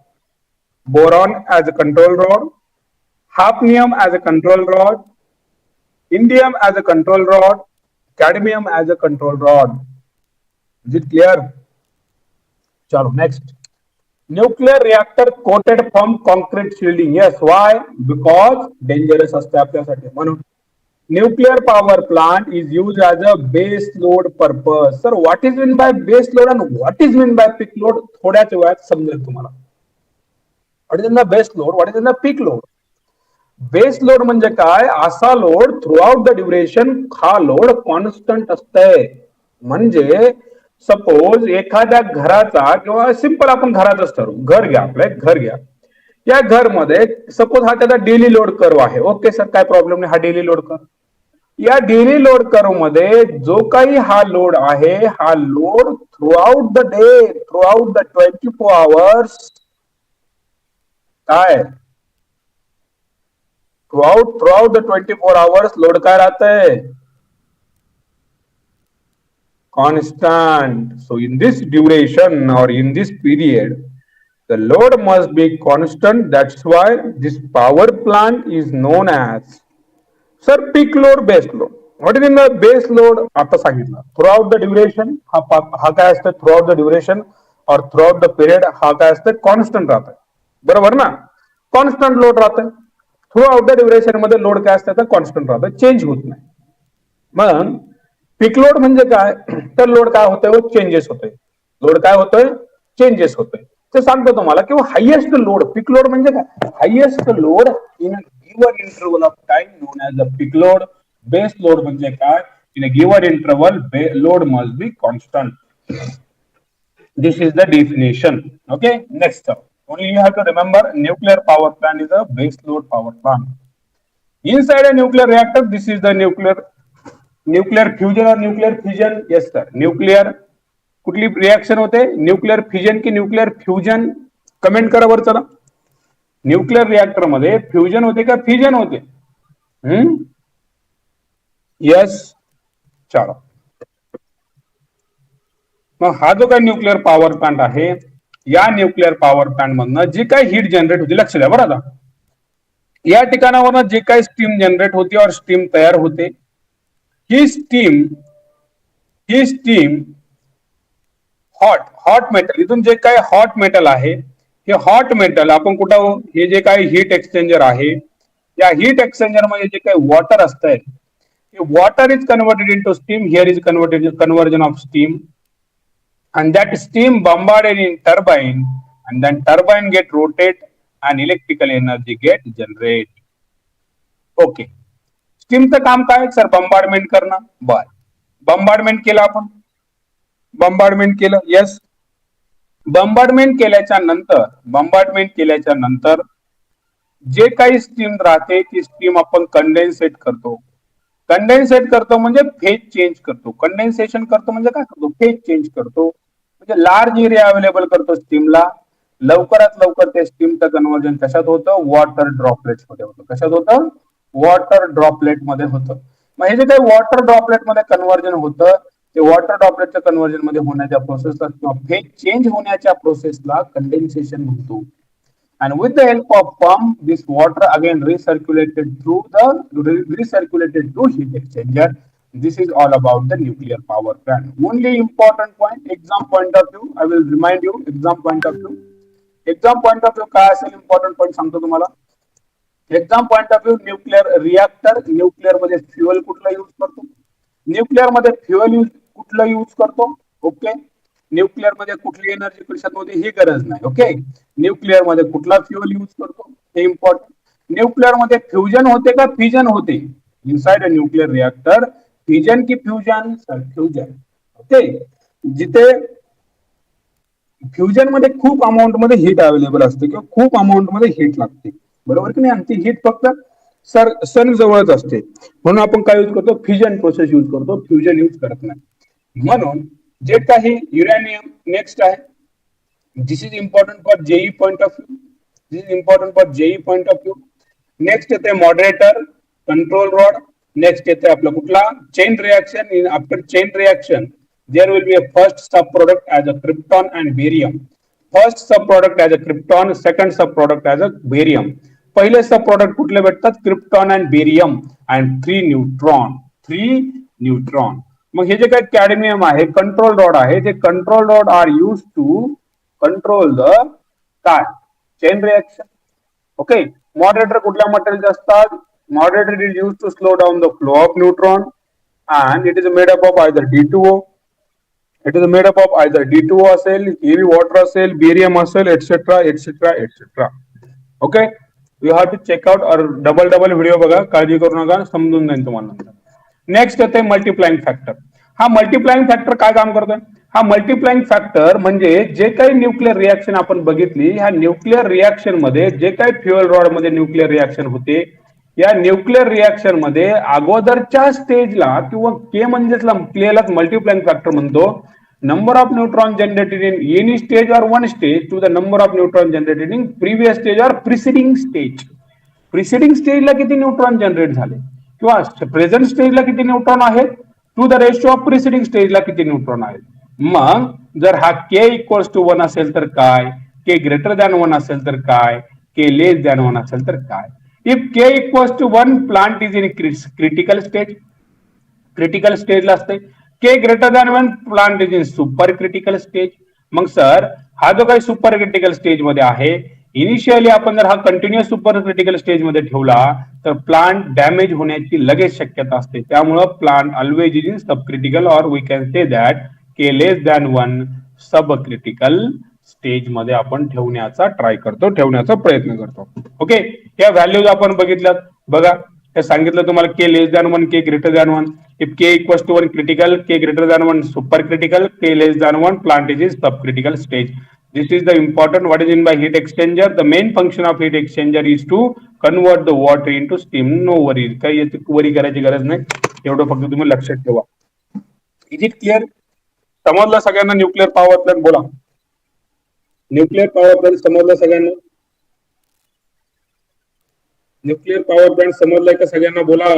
boron as a control rod, hafnium as a control rod, indium as a control rod, cadmium as a control rod. Is it clear? Chalo, next. Nuclear reactor coated from concrete shielding. Yes, why? Because dangerous असते आपल्यासाठी म्हणून. Nuclear power plant is used as a base load purpose. Sir, what is meant by base load and what is meant by peak load? थोड्याच वेळात समजेल तुम्हाला. What is in the base load? What is in the peak load? Base load म्हणजे काय? असा load through out the duration हा load constant असतंय. म्हणजे सपोज एखाद्या घराचा किंवा सिंपल आपण घराचाच ठरवू, घर घ्या, आपलं एक घर घ्या. या घरमध्ये सपोज हा त्याचा डेली लोड कर्व आहे. ओके सर, काय प्रॉब्लेम नाही, हा डेली लोड कर्व. या डेली लोड कर्व मध्ये जो काही हा लोड आहे, हा load through out the day, through out the 24 hours काय throughout the 24 hours लोड काय राहतंय? Constant. So in this duration or in this period, the load must be constant. That's why this power plant is known as, sir, peak load, base load. What is in the base load? आता सांगितलं. Throughout the duration हा काय असतं? Throughout the duration or throughout the period हा काय असतं? Constant राहतंय. बरोबर ना? Constant लोड राहतंय. थ्रू आउट द ड्युरेशन मध्ये लोड काय असतं? कॉन्स्टंट राहतं, चेंज होत नाही. मग पीक लोड म्हणजे काय? तर लोड काय होतोय? चेंजेस होतोय. लोड काय होतोय? चेंजेस होतोय. ते सांगतो तुम्हाला किंवा हायएस्ट लोड. पीक लोड म्हणजे काय? Highest load in a given interval of time non as a peak load. Base load म्हणजे काय? In a given interval load must be constant. This is the definition. Okay, next up. Only you have to remember nuclear power plant is a base load power plant. Inside a nuclear reactor, this is the nuclear fusion or nuclear fission. Yes sir, nuclear कुठली reaction होते? Nuclear fission की nuclear fusion? Comment करा बरं चला. Nuclear reactor मध्ये fusion होते का fission होते? यस, चलो. मग हा जो काही न्यूक्लियर पॉवर प्लांट आहे, या न्यूक्लियर पॉवर प्लांट मधनं जी काही हीट जनरेट होती, लक्ष द्या बरं आता. या ठिकाणावरनं जे काही स्टीम जनरेट होती और स्टीम तयार होते, ही स्टीम ही स्टीम हॉट मेटल, इथून जे काय हॉट मेटल आहे हे हॉट मेटल आपण कुठं, हे जे काही हीट एक्सचेंजर आहे या हीट एक्सचेंजर मध्ये जे काही वॉटर असतंय, water is converted into steam. Here is converted conversion of steam, and that steam bombarded in turbine, and then turbine get rotate and electrical energy get generate. Okay, स्टीमचं काम काय sir? बंबार्डमेंट करणं. बर, बंबार्डमेंट केलं आपण, बंबार्डमेंट केलं, यस. बंबार्डमेंट केल्याच्या नंतर जे काही स्टीम राहते ती स्टीम आपण कंडेन्सेट करतो. कंडेन्सेट करतो म्हणजे फेज चेंज करतो. कंडेन्सेशन करतो म्हणजे काय करतो? फेज चेंज करतो. म्हणजे लार्ज एरिया अवेलेबल करतो स्टीमला. लवकरात लवकर त्या स्टीमचं कन्व्हर्जन कशात होतं? वॉटर ड्रॉपलेट मध्ये होतं. कशात होतं? वॉटर ड्रॉपलेट मध्ये होतं. मग हे जे काही वॉटर ड्रॉपलेट मध्ये कन्व्हर्जन होतं, ते वॉटर ड्रॉपलेटच्या कन्व्हर्जन मध्ये होण्याच्या प्रोसेसला किंवा फेज चेंज होण्याच्या प्रोसेसला कंडेन्सेशन म्हणतो. And with the help of pump, this water again recirculated through heat exchanger. This is all about the nuclear power plant. Only important point, exam point of view, I will remind you, exam point of view. Exam point of view काय असेल important point सांगतो तुम्हाला. Exam point of view, nuclear reactor, nuclear मध्ये fuel कुठला use करतो? Nuclear मध्ये fuel कुठला use करतो? ओके, न्यूक्लिअर मध्ये कुठली एनर्जी कशात होते ही गरज नाही. ओके, न्यूक्लिअर मध्ये कुठला फ्युएल यूज करतो हे इम्पॉर्टंट. न्यूक्लिअर मध्ये फ्युजन होते का फिजन होते? Inside a nuclear reactor fission की फ्युजन? Sir fusion. ओके, जिथे फ्युजन मध्ये खूप अमाऊंट मध्ये हीट अवेलेबल असते किंवा खूप अमाऊंट मध्ये हीट लागते, बरोबर की नाही? आणि ती हीट फक्त सन जवळच असते, म्हणून आपण काय यूज करतो? फ्युजन प्रोसेस यूज करतो, फ्युजन यूज करत नाही. म्हणून जे काही युरेनियम नेक्स्ट आहे, this is important for JE point of view. This is important for JE point of view. Next येते मॉडरेटर, कंट्रोल रॉड. नेक्स्ट येते आपलं कुठला? Chain reaction. After chain reaction there will be a first sub product as a krypton and barium. First sub product as a krypton, second sub product as a barium. पहिले सब product कुठले भेटतात? Krypton and barium and 3 neutron. मग हे जे काही cadmium आहे, control rod आहे, ते control rod are use to control the काय? Chain reaction. ओके, मॉडरेटर कुठल्या मटेरियल असतात? Moderator is use to slow down the flow of neutron and it is made up of either D2O, it is made up of either D2O असेल, heavy water असेल, barium असेल, etc etc etc. Okay, you have to check out और double video बघा, काळजी करू नका, समजून जाईल तुम्हाला नंतर. नेक्स्ट येते मल्टिप्लाइंग फॅक्टर. हा मल्टिप्लाइंग फॅक्टर काय काम करतोय? हा मल्टिप्लाइंग फॅक्टर म्हणजे जे काही न्यूक्लिअर रिएक्शन आपण बघितली, ह्या न्यूक्लिअर रिएक्शन मध्ये जे काही फ्युएल रॉड मध्ये न्यूक्लिअर रिएक्शन होते, या न्यूक्लिअर रिएक्शन मध्ये अगोदरच्या स्टेजला किंवा के म्हणजेच क्लिअरलाच मल्टिप्लाइंग फॅक्टर म्हणतो. Number of neutron generated in any stage और one stage to the number of neutron generated in previous stage और प्रिसिडिंग स्टेज. प्रिसिडिंग स्टेजला किती न्यूट्रॉन जनरेट झाले किंवा प्रेझेंट स्टेजला किती न्यूट्रॉन आहेत to the ratio of preceding स्टेजला किती न्यूट्रॉन आहेत. मग जर हा के इक्वल्स टू 1 असेल तर काय? के ग्रेटर दॅन 1 असेल तर काय? के लेस दॅन 1 असेल तर काय? If K equals to 1 plant is in critical stage, critical स्टेजला असते. K greater than 1 plant is in super critical stage. मग सर हा जो काही सुपर क्रिटिकल स्टेज मध्ये आहे, इनिशियली आपण जर हा कंटिन्युअस सुपर क्रिटिकल स्टेज मध्ये ठेवला तर प्लांट डॅमेज होण्याची लगेच शक्यता असते. त्यामुळं plant always is in sub critical और we can say that K less than 1 sub critical stage मध्ये आपण ठेवण्याचा ट्राय करतो, ठेवण्याचा प्रयत्न करतो. ओके, या व्हॅल्यूज आपण बघितल्यात बघा. हे सांगितलं तुम्हाला K less than 1, K greater than 1. If K equals to 1 critical, k greater than 1 super critical, k less than 1 plant is in subcritical stage. This is the important what is in by heat exchanger. The main function of heat exchanger is to convert the water into steam. No worries, काही याची वरी करायची गरज नाही, एवढं फक्त तुम्ही लक्षात ठेवा. Is it clear? समजलं सगळ्यांना न्यूक्लिअर पॉवर प्लांट? बोला, न्यूक्लिअर पॉवर प्लांट समजलं सगळ्यांना? न्यूक्लिअर पॉवर प्लांट समजलाय का सगळ्यांना? बोला.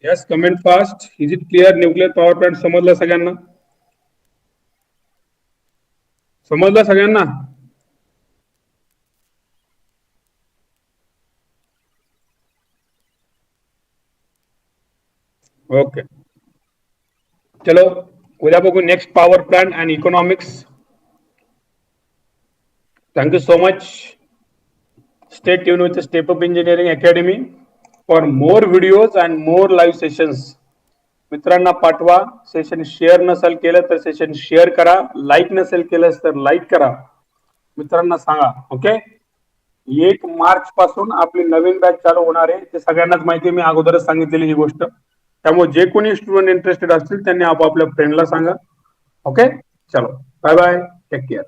Yes, comment fast. Is it clear? Nuclear power plant समजलं सगळ्यांना? समजलं सगळ्यांना? ओके, चलो उद्या बघू next power plant and economics. Thank you so much. Stay tune with step up engineering academy for more videos and more live sessions. मित्रांना पाठवा. Session share नसेल केलं तर सेशन शेअर करा. लाईक नसेल केलं तर लाईक करा. मित्रांना सांगा. ओके, 1 मार्च पासून आपली नवीन बॅच चालू होणार आहे. ते सगळ्यांनाच माहिती आहे, मी अगोदरच सांगितलेली ही गोष्ट. त्यामुळे जे कोणी स्टुडंट इंटरेस्टेड असतील त्यांनी आपापल्या फ्रेंडला सांगा. ओके, चलो बाय बाय, टेक केअर.